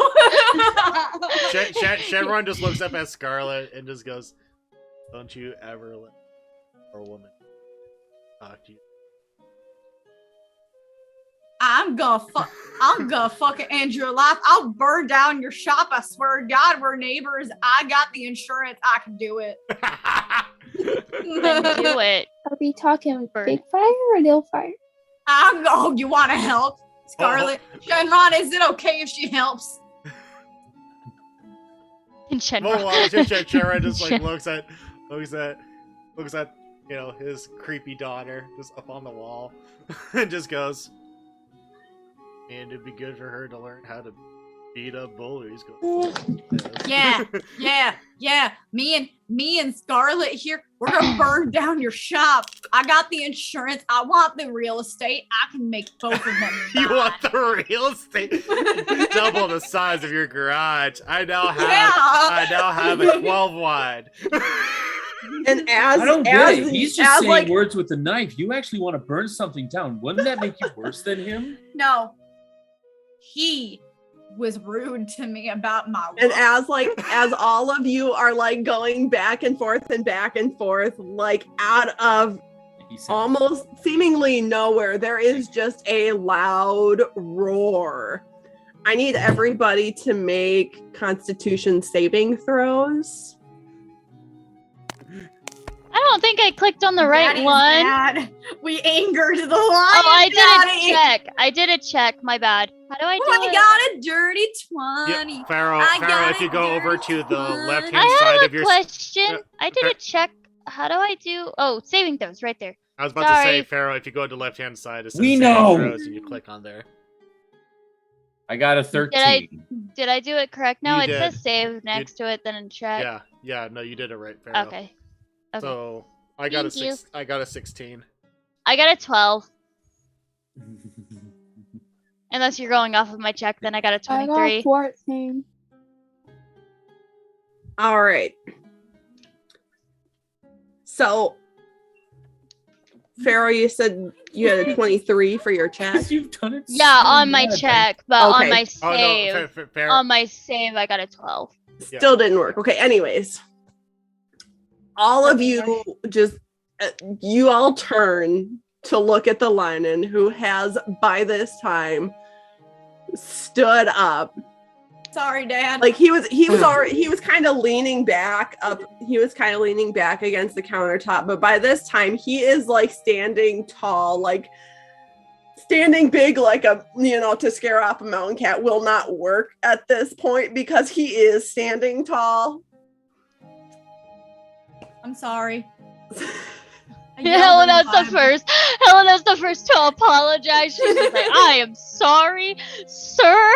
Shenron just looks up at Scarlet and just goes, don't you ever let a woman talk to you. I'm gonna fucking end your life. I'll burn down your shop. I swear to God, we're neighbors. I got the insurance. I can do it. Then do it. Are we talking big fire or little fire? You want to help, Scarlet? Shenron, is it okay if she helps? And Shenron. Well, Shenron just like looks at his creepy daughter just up on the wall and just goes, and it'd be good for her to learn how to beat up bullies. Yeah. Me and Scarlet here, we're gonna burn down your shop. I got the insurance. I want the real estate. I can make both of them. You want the real estate? Double the size of your garage. I now have a 12 wide. And as I don't get it. He's just saying like, words with a knife. You actually want to burn something down. Wouldn't that make you worse than him? No. He was rude to me about my work. And as all of you are like going back and forth, like out of almost seemingly nowhere, there is just a loud roar. I need everybody to make Constitution saving throws. I don't think I clicked on the right Daddy's one. mad. We angered the lion. Oh, I Daddy. did a check. I did a check. My bad. How do I do I it? got a dirty 20. Yeah, Pharaoh, got if you it go over dirty to the 20. left-hand I side have of a your... question. I did a check. How do I do? Oh, saving throws right there. I was about to say, Sorry. Pharaoh, if you go to the left-hand side, it says We saving know. throws, and you click on there. I got a 13. Did I do it correct? No, You it did. says save next to it, then check. Yeah, no, you did it right, Pharaoh. Okay. So, I got Thank you. I got a 16. I got a 12. Unless you're going off of my check, then I got a I 23. got 14. All right. So, Pharaoh, you said you had a 23 for your check. You've done it. Yeah, so on my bad. check, but Okay. on my Oh, save, no, Pharaoh. on my save, I got a 12. Still didn't work. Okay, anyways. All of you just, you all turn to look at the lion who has, by this time, stood up. Sorry, Dad. Like he was kind of leaning back up. He was kind of leaning back against the countertop, but by this time he is like standing tall, like standing big, like to scare off a mountain cat will not work at this point because he is standing tall. I'm sorry. Helena's the first. Helena's the first to apologize. She's just like, I am sorry, sir.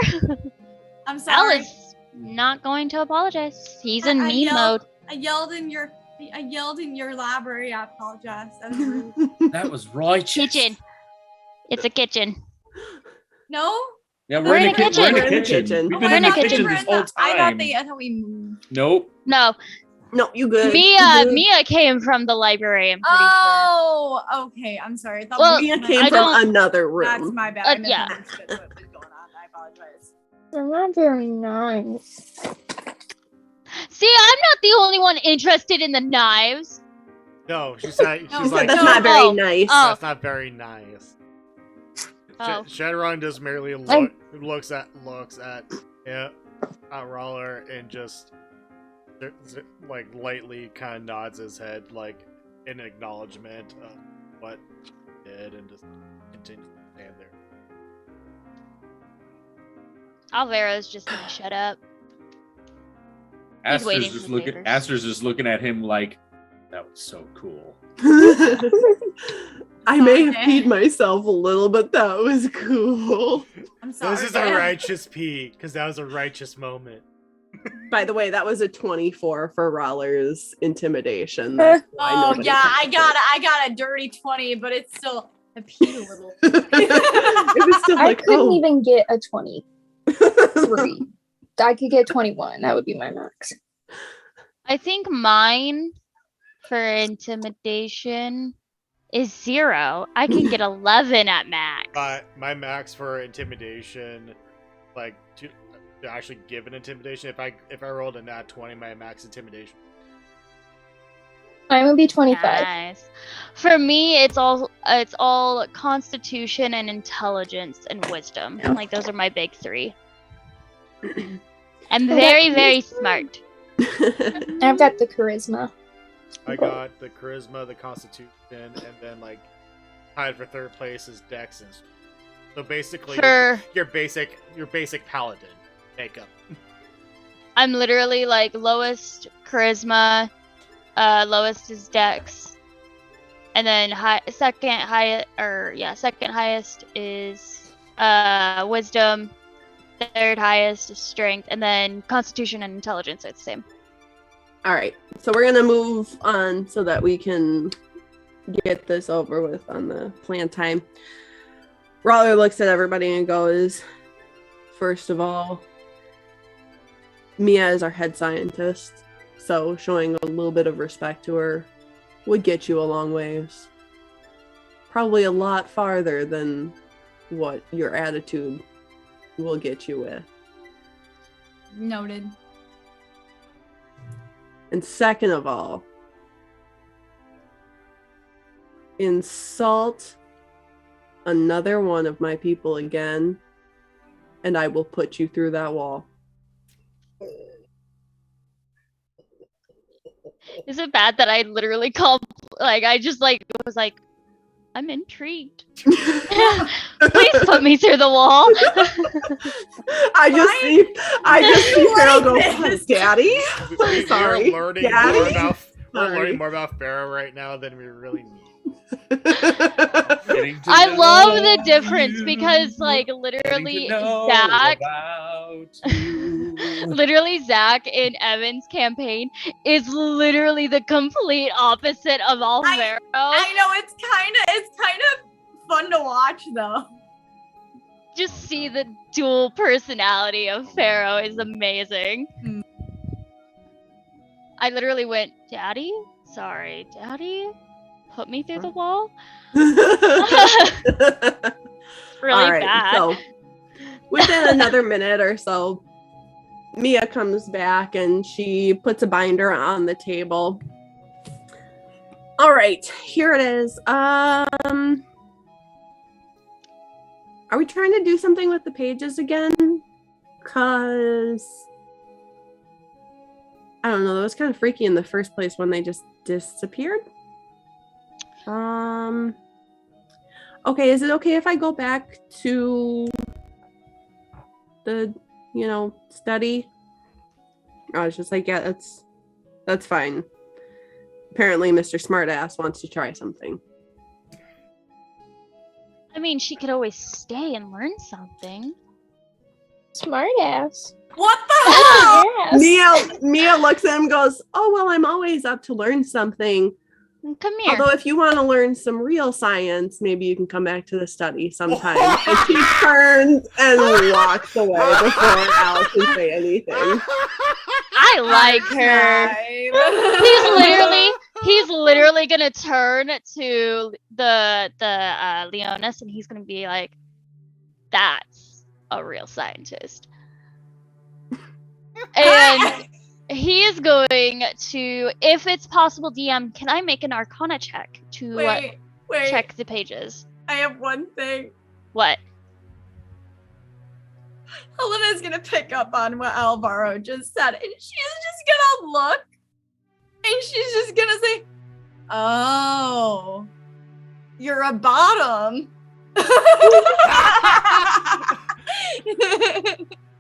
I'm sorry. Alice not going to apologize. He's in I mean yelled- mode. I yelled in your library. I apologize. That was rude. That was righteous. Kitchen. It's a kitchen. No, Yeah, We're in a kitchen. We're in a kitchen. We've been in the kitchen this whole I time. thought we moved. Nope. No, No, you good. Mia came from the library. I'm pretty sure. Oh, okay. I'm sorry. I thought Well, Mia we came I from don't- another room. That's my bad. I yeah. misunderstood what was going on. I apologize. They're not very nice. See, I'm not the only one interested in the knives. No, she's like, She said like, that's No. not very Oh. nice. Oh. that's not very nice. Oh. Shadowrun just merely looks at Roller and just like lightly kind of nods his head like in acknowledgement of what he did and just continues to stand there. Alvara's just gonna shut up. He's waiting for the papers. Aster's just looking at him like, that was so cool. I may have peed myself a little, but that was cool. I'm sorry. This is a righteous pee because that was a righteous moment. By the way, that was a 24 for Roller's intimidation. That's why Oh nobody yeah, touched I got a dirty 20, but it's still I peed a little. It was still I like, couldn't oh. even get a 23. I could get 21. That would be my max. I think mine for intimidation is 0. I can get 11 at max. My max for intimidation, like to actually give an intimidation. If I rolled a nat 20, my max intimidation. Mine would be 25. Nice. For me, it's all constitution and intelligence and wisdom. Yeah. Like those are my big 3. I'm very, very smart. I've got the charisma. I got the charisma, the constitution, and then like tied for third place is Dex and so basically your basic paladin makeup. I'm literally like lowest charisma, lowest is Dex, and then second highest is wisdom, third highest is strength, and then constitution and intelligence are the same. All right, so we're gonna move on so that we can get this over with on the planned time. Roller looks at everybody and goes, first of all, Mia is our head scientist, so showing a little bit of respect to her would get you a long ways. Probably a lot farther than what your attitude will get you with. Noted. And second of all, insult another one of my people again, and I will put you through that wall. Is it bad that I literally called, like, I just, like, was like, I'm intrigued. Please put me through the wall. I just see Pharaoh go, Daddy? I'm sorry. We're Daddy? learning more about Pharaoh right now than we really need. I love the difference because, like, literally Zach in Evan's campaign is literally the complete opposite of Alvaro. I know it's kind of fun to watch though. Just see the dual personality of Pharaoh is amazing. Mm. I literally went, Daddy? Sorry, Daddy? Put me through the wall? Really All right, bad. so within another minute or so, Mia comes back and she puts a binder on the table. All right, here it is. Are we trying to do something with the pages again? Cause I don't know, that was kind of freaky in the first place when they just disappeared. Okay, is it okay if I go back to the, study? I was just like, yeah, that's fine. Apparently, Mr. Smartass wants to try something. I mean, she could always stay and learn something. Smart ass. What the hell? Yes. Mia looks at him and goes, oh, well, I'm always up to learn something. Come here. Although if you want to learn some real science, maybe you can come back to the study sometime. And she turns and walks away before Al can say anything. I like her. He's literally gonna turn to the Leonis and he's gonna be like, "That's a real scientist." And he is going to, if it's possible, DM, can I make an Arcana check to Wait. check the pages? I have one thing. What? Helena's gonna pick up on what Alvaro just said, and she's just gonna look, and she's just gonna say, "Oh, you're a bottom."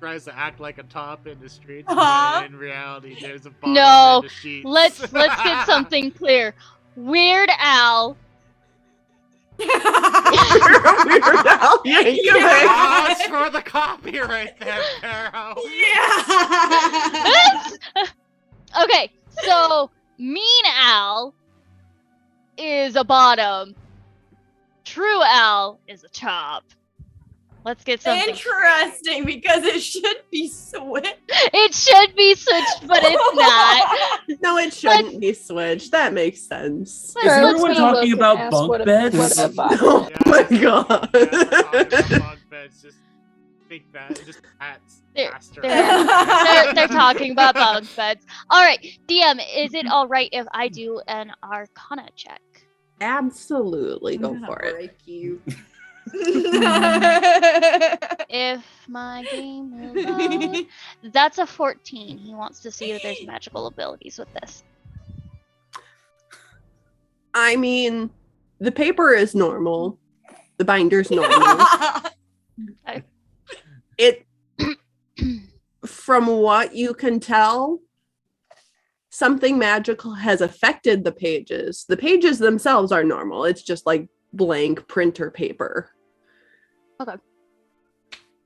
Tries to act like a top in the streets, Uh-huh. but in reality, there's a bottom No, in the sheets. let's get something clear. Weird Al. Weird Al Yankovic. Pause for the copy right there, Pharaoh. Yeah. Okay, so Mean Al is a bottom. True Al is a top. Let's get something. Interesting, because it should be switched. It should be switched, but it's not. No, it shouldn't be switched. That makes sense. Is everyone talking about ask bunk what a- beds? what a bottom Oh my god. Bunk beds, just think that, just hats. faster. They're talking about bunk beds. All right, DM, is it all right if I do an Arcana check? Absolutely, go I'm gonna for it. break you. If my game will load. That's a 14. He wants to see if there's magical abilities with this. I mean, the paper is normal. The binder's normal. It, from what you can tell, something magical has affected the pages. The pages themselves are normal. It's just like blank printer paper. Okay.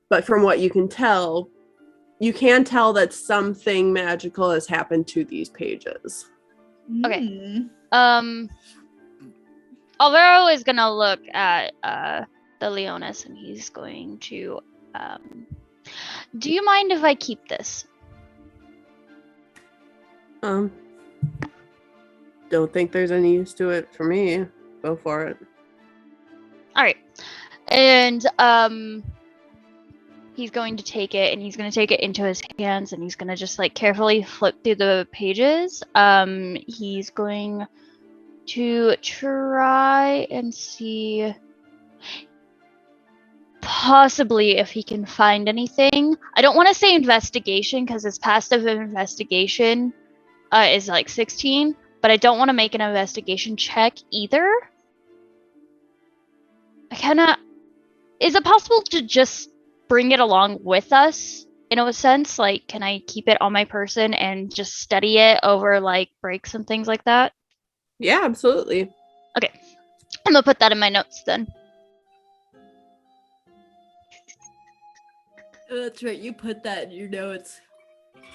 But from what you can tell, you can tell that something magical has happened to these pages. Okay. Alvaro is gonna look at the Leonis and he's going to do you mind if I keep this? Don't think there's any use to it for me. Go for it. Alright. And he's going to take it and he's going to take it into his hands and he's going to just like carefully flip through the pages. He's going to try and see possibly if he can find anything. I don't want to say investigation because his passive investigation is like 16, but I don't want to make an investigation check either. Is it possible to just bring it along with us in a sense? Like, can I keep it on my person and just study it over like breaks and things like that? Yeah, absolutely. Okay. I'm gonna put that in my notes then. That's right. You put that in your notes.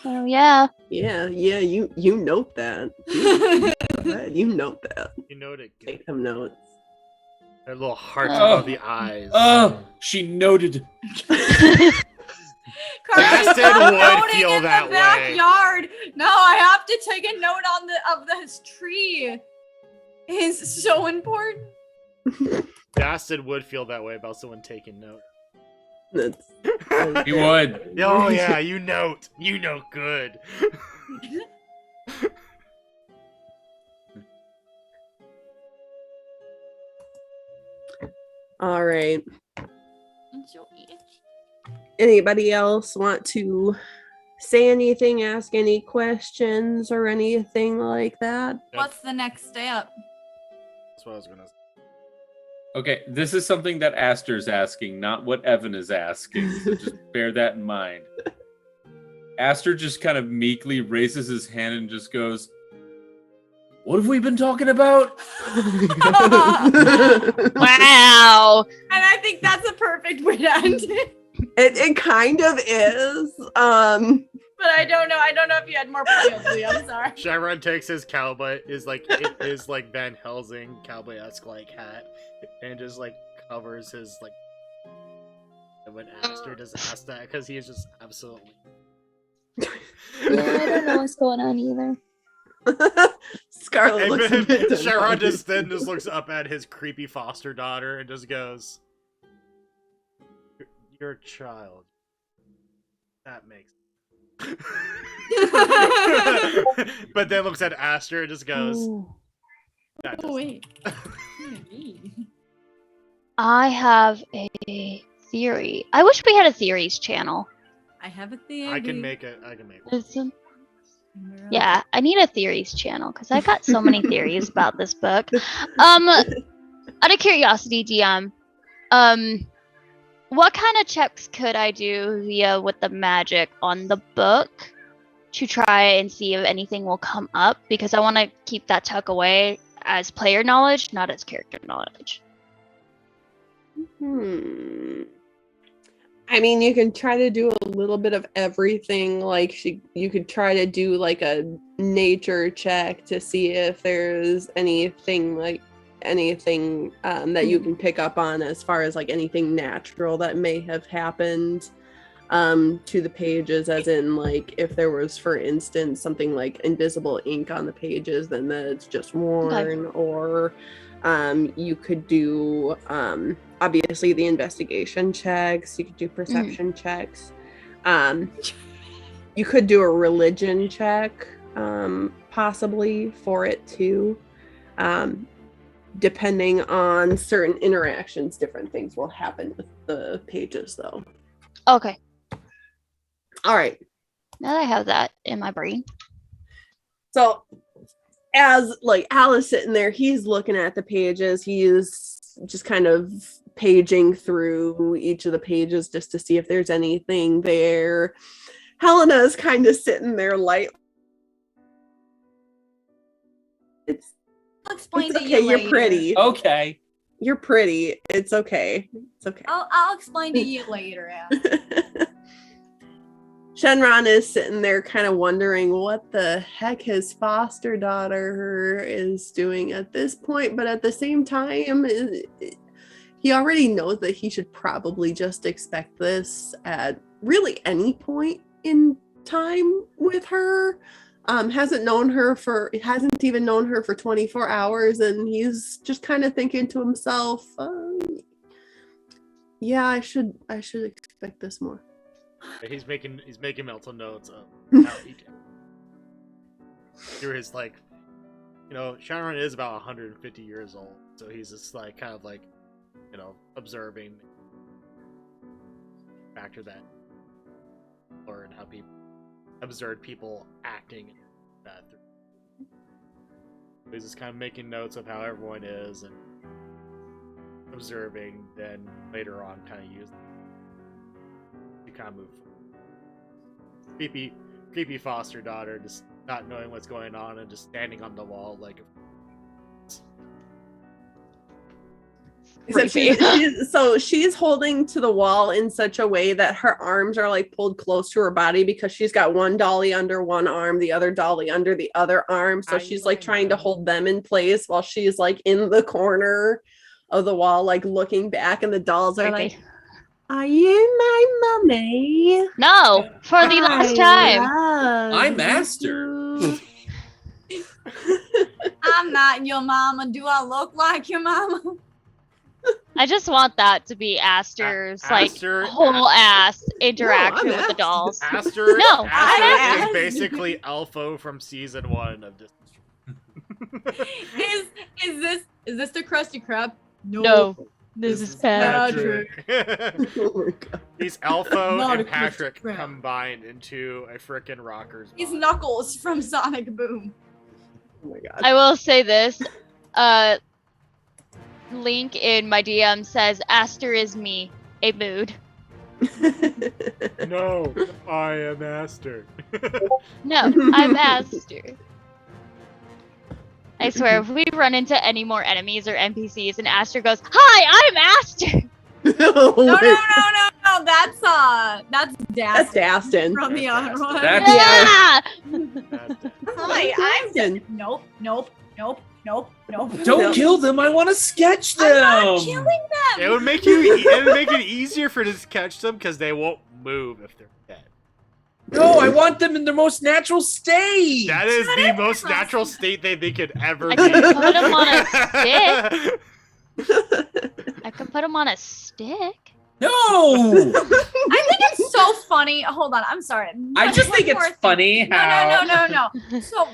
Oh yeah. Yeah, you note that. Go ahead, you note that. You noted. Take some notes. That little heart Oh. above the eyes. Oh, she noted. Bastion would feel in that the way. backyard. No, I have to take a note on this tree. It's so important. Bastion would feel that way about someone taking note. That's He would. Oh yeah, you note. You note good. all right. Anybody else want to say anything, ask any questions or anything like that? What's the next step? That's what I was gonna say. Okay, this is something that Aster's asking, not what Evan is asking. So just bear that in mind. Aster just kind of meekly raises his hand and just goes, "What have we been talking about?" Wow. And I think that's a perfect way to end it. It kind of is. But I don't know if you had more plans, Leah. I'm sorry. Shyron takes his cowboy, his Van Helsing cowboy-esque like hat, and just like covers his like. When Aster just asked that, because he is just absolutely. Yeah, I don't know what's going on either. Scarlet looks a bit Shyron just looks up at his creepy foster daughter and just goes, "You're a child. That makes." But then looks at Aster and just goes, "That Oh wait. I have a theory. I wish we had a theories channel. I have a theory. I can make it. Listen. Yeah, I need a theories channel because I got so many theories about this book. Out of curiosity, DM, what kind of checks could I do via with the magic on the book to try and see if anything will come up? Because I want to keep that tuck away as player knowledge, not as character knowledge. I mean, you can try to do a little bit of everything. Like you could try to do like a nature check to see if there's anything that you can pick up on as far as like anything natural that may have happened to the pages, as in like if there was, for instance, something like invisible ink on the pages, then that's just worn. Or you could do obviously the investigation checks. You could do perception checks. You could do a religion check, possibly for it too. Depending on certain interactions, different things will happen with the pages, though. Okay. All right. Now that I have that in my brain. So, as like Al is sitting there, he's looking at the pages. He's just kind of paging through each of the pages just to see if there's anything there. Helena is kind of sitting there light. I'll explain to okay, you later. You're pretty. Okay. You're pretty. It's okay. It's okay. I'll explain to you later, Al. Shenron is sitting there kind of wondering what the heck his foster daughter is doing at this point, but at the same time, he already knows that he should probably just expect this at really any point in time with her. Hasn't even known her for 24 hours, and he's just kind of thinking to himself, yeah, I should expect this more. He's making mental notes of how he did. Through his Shyron is about 150 years old, so he's just like kind of like, observing, factor that, or in how people observe people acting that. He's just kind of making notes of how everyone is and observing. Then later on, kind of use. Kind of move forward. Creepy foster daughter just not knowing what's going on and just standing on the wall like so she's holding to the wall in such a way that her arms are like pulled close to her body because she's got one dolly under one arm, the other dolly under the other arm, so she's like trying to hold them in place while she's like in the corner of the wall, like looking back, and the dolls are like, "Are you my mummy?" No, for the last time. I'm Aster. I'm not your mama. Do I look like your mama? I just want that to be Aster's whole ass interaction with the dolls. Aster is basically Elfo from season 1 of this. Is this the Krusty Krab? No. This is Patrick. Oh my God. He's Elfo Not and a Patrick Krusty Krab. combined into a frickin' rockers. He's mod. Knuckles from Sonic Boom. Oh my God. I will say this. Link in my DM says, Aster is me, a mood. No, I am Aster. No, I'm Aster. I swear, if we run into any more enemies or NPCs and Aster goes, "Hi, I'm Aster!" No, that's That's Dastin. from the That's other one. That's- Yeah! Hi, Dastin. nope. Don't kill them. I want to sketch them. I'm not killing them. It would make it easier for to catch them because they won't move if they're dead. No, I want them in their most natural state. That is the most natural state they could ever I be. can put them on a stick. I can put them on a stick. No. I think it's so funny. Hold on, I'm sorry. I just One think more it's funny thing. how. No. So,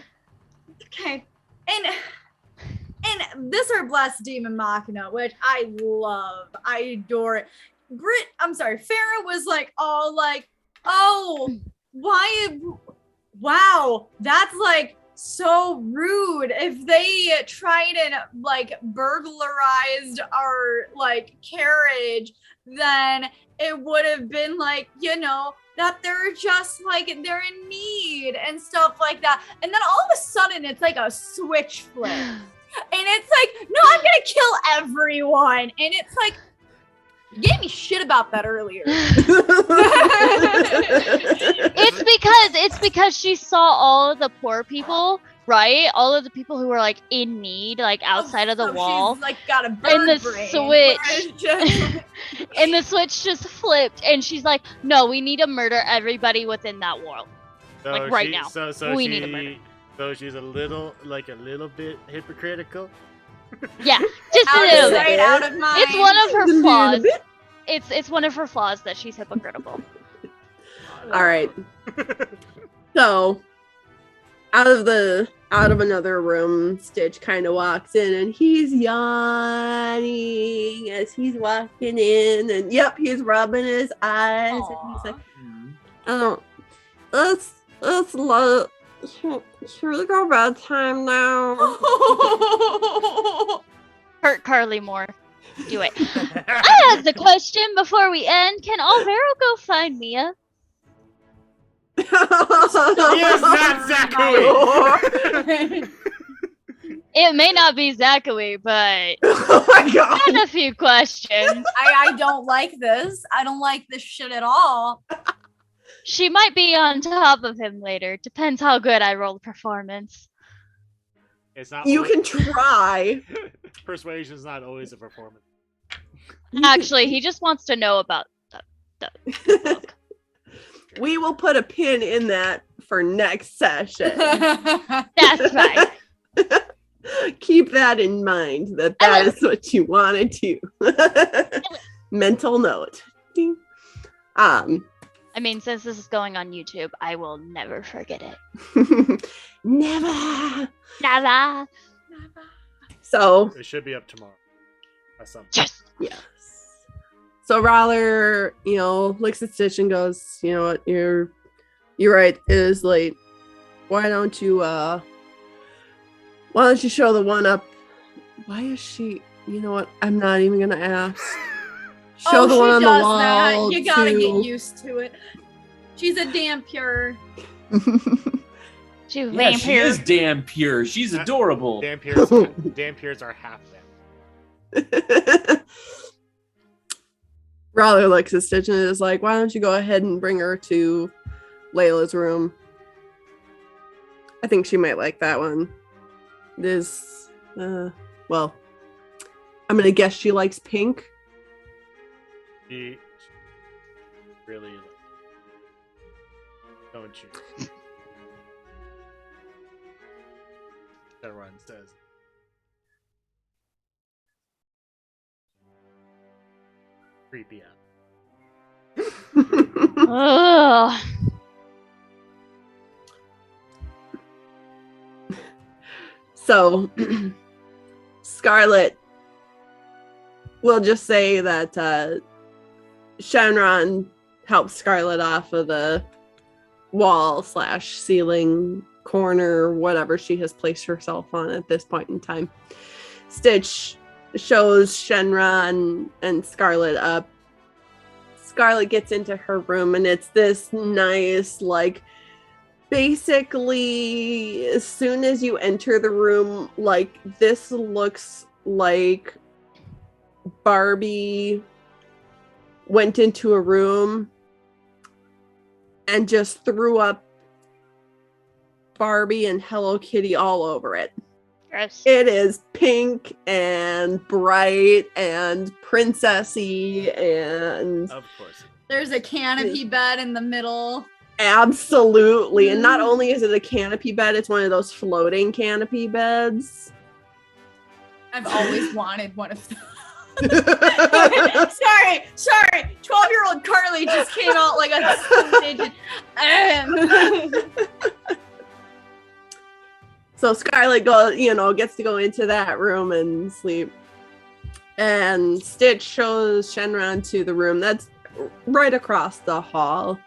okay, and this are Blessed Demon Machina, which I love. I adore it. Farrah was like, all like, oh, why? Wow, that's like so rude. If they tried and like burglarized our like carriage, then it would have been like, that they're just like, they're in need and stuff like that. And then all of a sudden it's like a switch flip. And it's like, no, I'm gonna kill everyone. And it's like, you gave me shit about that earlier. It's because she saw all of the poor people, right? All of the people who were like in need, like outside of the wall. She's like got a bird And the brain, switch. where it's just- And the switch just flipped, and she's like, "No, we need to murder everybody within that world." So Like, right now. We need a murder. So she's a little bit hypocritical. Yeah, just a out little of bit. sight, out of mind. It's one of her Little flaws. bit. It's one of her flaws that she's hypocritical. All right. So, out of another room, Stitch kind of walks in, and he's yawning as he's walking in, and yep, he's rubbing his eyes, and he's like, "Oh, it's should we go bedtime now?" Hurt Carly more. Do it. I have the question before we end. Can Alvaro go find Mia? Yes, not Zachary. It may not be Zachary, but Oh my I god! had a few questions. I don't like this. I don't like this shit at all. She might be on top of him later. Depends how good I roll performance. It's not. You always- can try. Persuasion's not always a performance. Actually, he just wants to know about the book. We will put a pin in that for next session. That's right. Keep that in mind that is what you want to do. Mental note. Ding. I mean, since this is going on YouTube, I will never forget it. Never. Never. So It should be up tomorrow. That's something. Yes. yes. So Roller, looks at Stitch and goes, "You know what? You're right. It is late. Why don't you show the one up? Why is she? You know what? I'm not even gonna ask. Show the one on the wall. You gotta too." get used to it. She's a damn pure. She's Yeah, she vampire. is damn pure. She's adorable. Dampiers are half them. Roller looks at Stitch and is like, "Why don't you go ahead and bring her to Layla's room? I think she might like that one. It is, well, I'm gonna guess she likes pink." She really don't you? Everyone says. Creepy out. Ugh. So, Scarlet, we'll just say that Shenron helps Scarlet off of the wall/ceiling corner, whatever she has placed herself on at this point in time. Stitch shows Shenron and Scarlet up. Scarlet gets into her room, and it's this nice, like, basically, as soon as you enter the room, like, this looks like Barbie went into a room and just threw up Barbie and Hello Kitty all over it. Gross. It is pink and bright and princessy and Of course. There's a canopy bed in the middle. absolutely. And not only is it a canopy bed, it's one of those floating canopy beds. I've always wanted one of those. sorry. 12-year-old Carly just came out like a stage. So Scarlet gets to go into that room and sleep. And Stitch shows Shenron to the room that's right across the hall.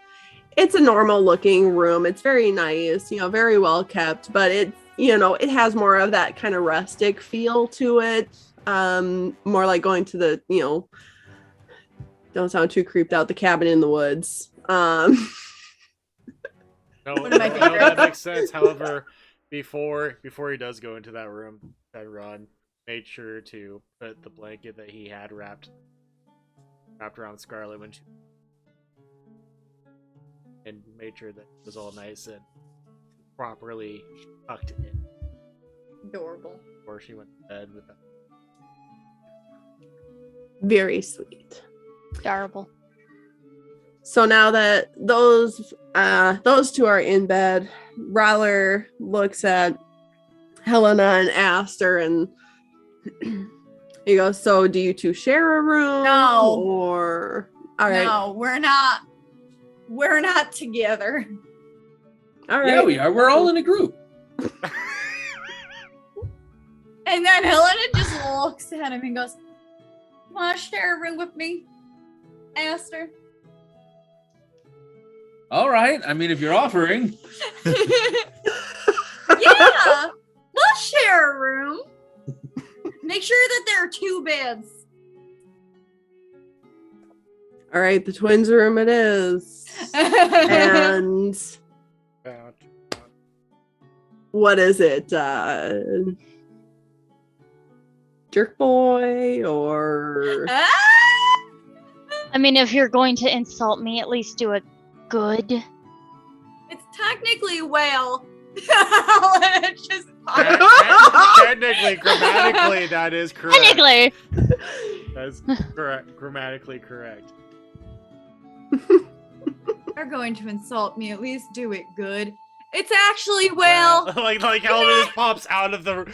It's a normal looking room. It's very nice, very well kept, but it has more of that kind of rustic feel to it. More like going to the, don't sound too creeped out, the cabin in the woods. No, that makes sense. However, before he does go into that room, Ron made sure to put the blanket that he had wrapped around Scarlet and made sure that it was all nice and properly tucked in. Adorable. Before she went to bed with that. Very sweet. Adorable. So now that those two are in bed, Rowler looks at Helena and Aster and he goes, "So do you two share a room?" No. Or all right. No, we're not. We're not together. All right. Yeah, we are. We're all in a group. And then Helena just looks at him and goes, "Want to share a room with me, Aster?" All right. I mean, if you're offering. Yeah, we'll share a room. Make sure that there are 2 beds. All right, the twins' room it is. And what is it? Jerk boy or I mean, if you're going to insult me, at least do it good. It's technically whale. It's just Technically, grammatically, that is correct. Technically. That's correct. Grammatically correct. They're going to insult me. At least do it good. It's actually whale. Like how it just pops out of her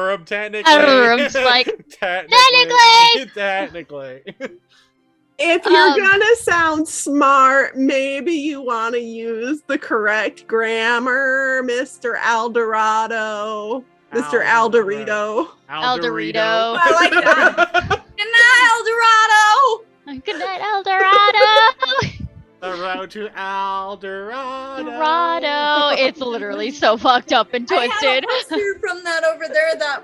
room. Technically, Out of the room, it's like, technically. if you're gonna sound smart, maybe you want to use the correct grammar, Mr. Eldorado. Mr. Aldorito. Eldorado. I like that. Good night, Eldorado. Good night, Eldorado. The road to Eldorado. Eldorado. It's literally so fucked up and I twisted. have a poster from that over there that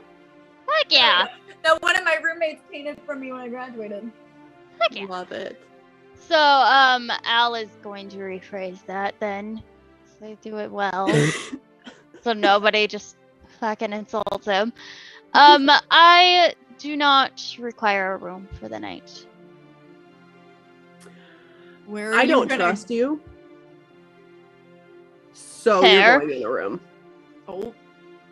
Heck yeah. that one of my roommates painted for me when I graduated. Heck yeah. Love it. So, Al is going to rephrase that then. So do it well. So nobody just fucking insults him. I do not require a room for the night. Where I don't trust you. So Fair. you're going in a room. Oh.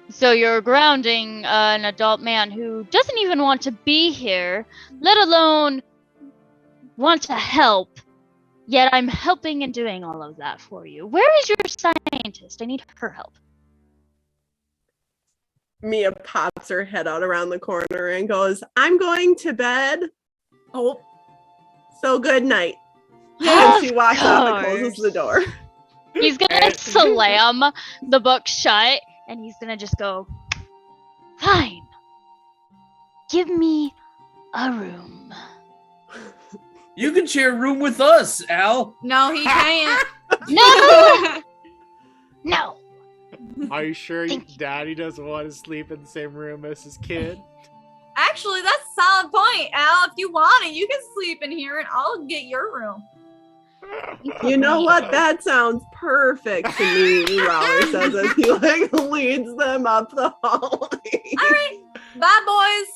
So you're grounding an adult man who doesn't even want to be here, let alone want to help. Yet I'm helping and doing all of that for you. Where is your scientist? I need her help. Mia pops her head out around the corner and goes, "I'm going to bed. Oh. So good night." And she walks up and course. closes the door. He's gonna slam the book shut and he's gonna just go, "Fine. Give me a room." You can share a room with us, Al. No, he can't. No! No. Are you sure Daddy doesn't want to sleep in the same room as his kid? Actually, that's a solid point, Al. If you want it, you can sleep in here and I'll get your room. You know what? That sounds perfect to me, Rowley says as he leads them up the hallway. All right. Bye, boys.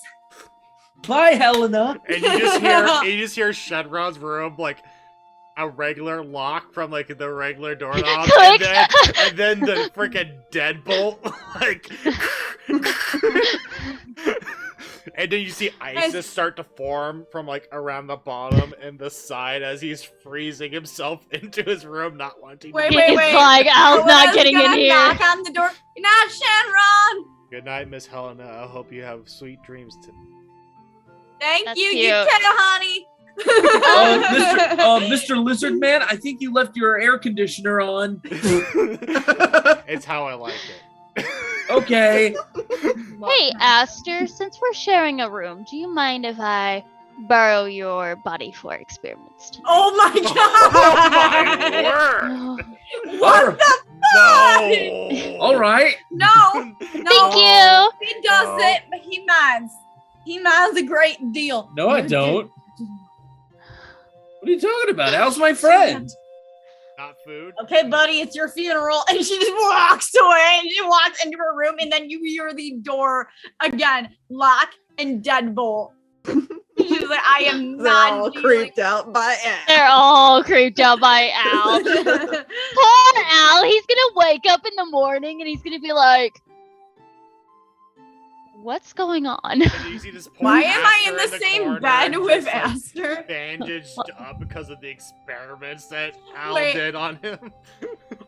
Bye, Helena. And you just hear Shenron's room like a regular lock from like the regular doorknob, Click. and then the freaking deadbolt like. And then you see Isis start to form from like around the bottom and the side as he's freezing himself into his room, not wanting. Wait, to wait, He's wait. like, Al's not Someone getting else in gonna here. knock on the door. Good night, Shenron. Good night, Miss Helena. I hope you have sweet dreams tonight. Thank That's you, cute. you too, honey. Mr. Lizard Man, I think you left your air conditioner on. It's how I like it. Okay. Hey, Aster, since we're sharing a room, do you mind if I borrow your body for experiments? Oh my god. Oh my word! What the No! All right. No. Thank you. He does it, but he minds. He minds a great deal. No, I don't. What are you talking about? Al's my friend. Not food. Okay, buddy, it's your funeral. And she just walks away and she walks into her room and then you hear the door again, lock and deadbolt. She's like, I am They're not all dealing- creeped out by it. They're all creeped out by Al. Poor Al. He's gonna wake up in the morning and he's gonna be like, what's going on? And then you see this poor Why am I Aster in the same corner, bed just, with like, Aster? bandaged up because of the experiments that Al Wait. did on him.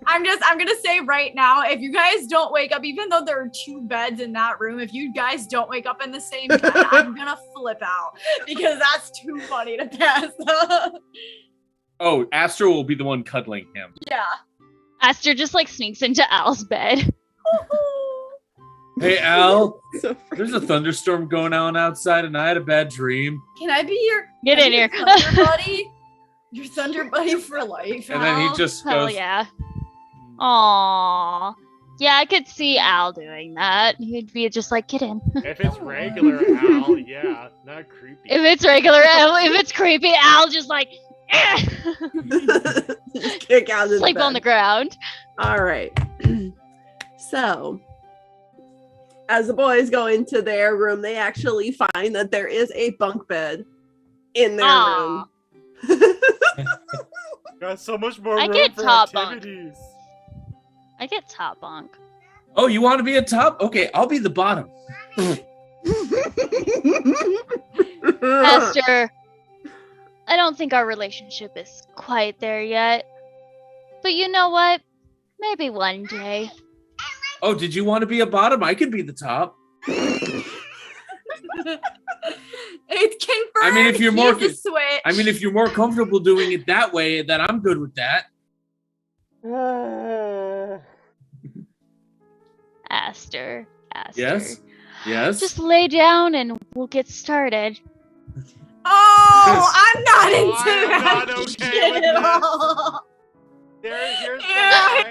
I'm gonna say right now, if you guys don't wake up, even though there are 2 beds in that room, if you guys don't wake up in the same bed, I'm gonna flip out because that's too funny to pass up. Oh, Astro will be the one cuddling him. Yeah. Aster just like sneaks into Al's bed. Hey, Al. So There's a thunderstorm going on outside, and I had a bad dream. Can I be your Get in here. thunder buddy? Your thunder buddy for life. And then he Al? just Hell goes, yeah. Aww. Yeah, I could see Al doing that. He'd be just like, get in. If it's regular Al, yeah, not creepy. If it's regular Al, if it's creepy, Al just like, eh. just kick out of the sleep bed. on the ground. All right. So, as the boys go into their room, they actually find that there is a bunk bed in their Aw. room. Got so much more I room get for top bunk. activities. I get top bunk. oh, you want to be a top? Okay, I'll be the bottom. Esther, I don't think our relationship is quite there yet. But you know what? Maybe one day. Oh, did you want to be a bottom? I could be the top. It's confirmed. I mean, if you're more he's a switch. if you're more comfortable doing it that way, then I'm good with that. Aster. Yes. Yes. Just lay down and we'll get started. Oh, I'm not I'm into that not okay shit with at this. all. Here's Yeah.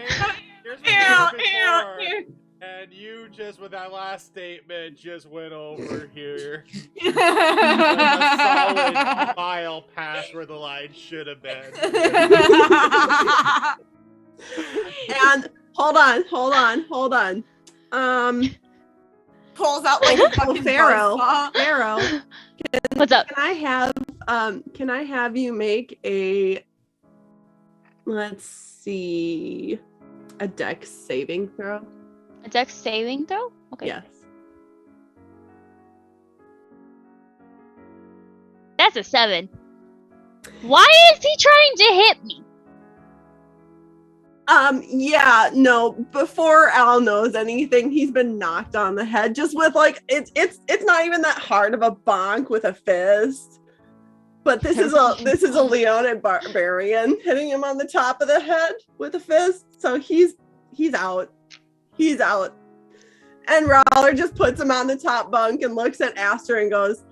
here's Yeah, the yeah, before, yeah. and you just with that last statement just went over here. A solid mile past where the line should have been. And hold on. Pulls out like a fucking Pharaoh. buzzsaw. Pharaoh, What's up? can I have you make a, let's see, a dex saving throw? A dex saving throw? Okay. Yes. That's a 7. Why is he trying to hit me? Yeah, no, before Al knows anything, he's been knocked on the head just with like it's not even that hard of a bonk with a fist. But this is a Leonid barbarian hitting him on the top of the head with a fist. So he's out. He's out. And Rowler just puts him on the top bunk and looks at Aster and goes,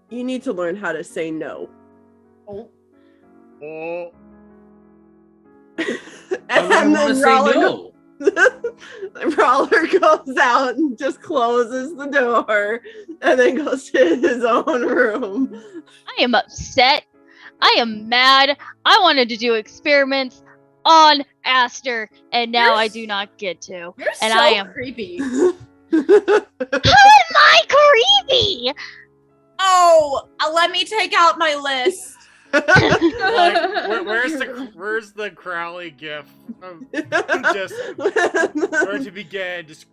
"You need to learn how to say no." Oh, I And want to then say Rowler no. Rowler goes out and just closes the door and then goes to his own room. I am upset. I am mad. I wanted to do experiments on Aster, and now I do not get to. You're And so I am creepy. How am I creepy? Oh, let me take out my list. Like, where's the Crowley gif? Just where to begin? Just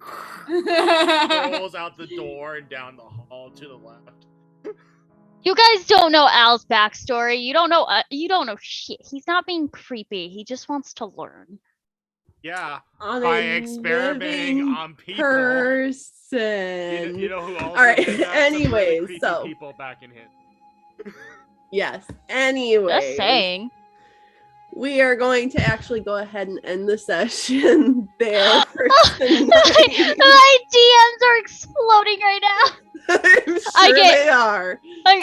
rolls out the door and down the hall to the left. You guys don't know Al's backstory. You don't know shit. He's not being creepy. He just wants to learn. Yeah, On by a experimenting living on people. person. You know who also All right. did that? Some Anyways, really creepy so people back in him. yes. Anyways, Just saying. we are going to actually go ahead and end the session there for tonight. My DMs are exploding right now. I'm sure they are. I'm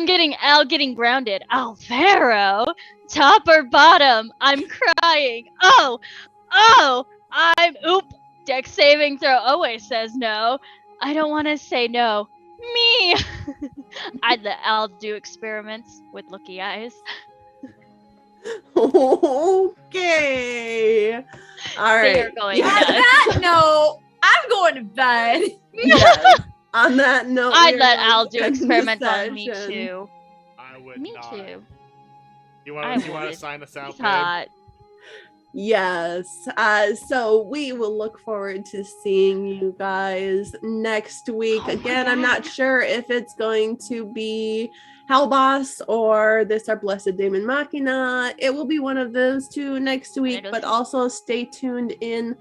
getting Al getting grounded. Alvaro, top or bottom? I'm crying. Dex saving throw always says no. I don't want to say no. Me. I'd let Al do experiments with looky eyes. Okay. All They right. are going On nuts. that note, I'm going to bed. Yes. On that note, I'd we are let going Al to do end the experiments on me session. too. I would Me not. too. You I want to would. sign us out, He's babe? hot. Yes. So we will look forward to seeing you guys next week. Oh my Again, I'm not God. sure if it's going to be Hellboss or this our blessed Demon Machina. It will be one of those two next week, those but two. also stay tuned in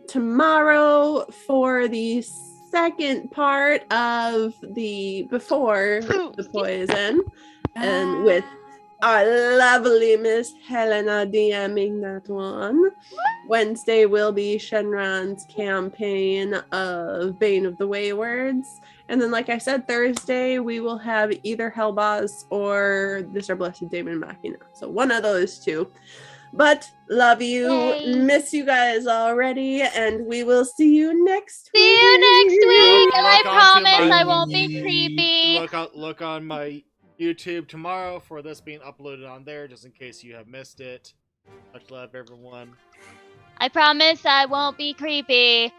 tomorrow for the second part of the before the poison and with our lovely Miss Helena DMing that one. Wednesday will be Shenron's campaign of Bane of the Waywards. And then, like I said, Thursday we will have either Hellboss or this our blessed Demon Machina. So one of those two. But love you, Yay. miss you guys already, and we will see you next week. See you next week, and I Look onto promise my- I won't be creepy. Look on my YouTube tomorrow for this being uploaded on there, just in case you have missed it. Much love, everyone. I promise I won't be creepy.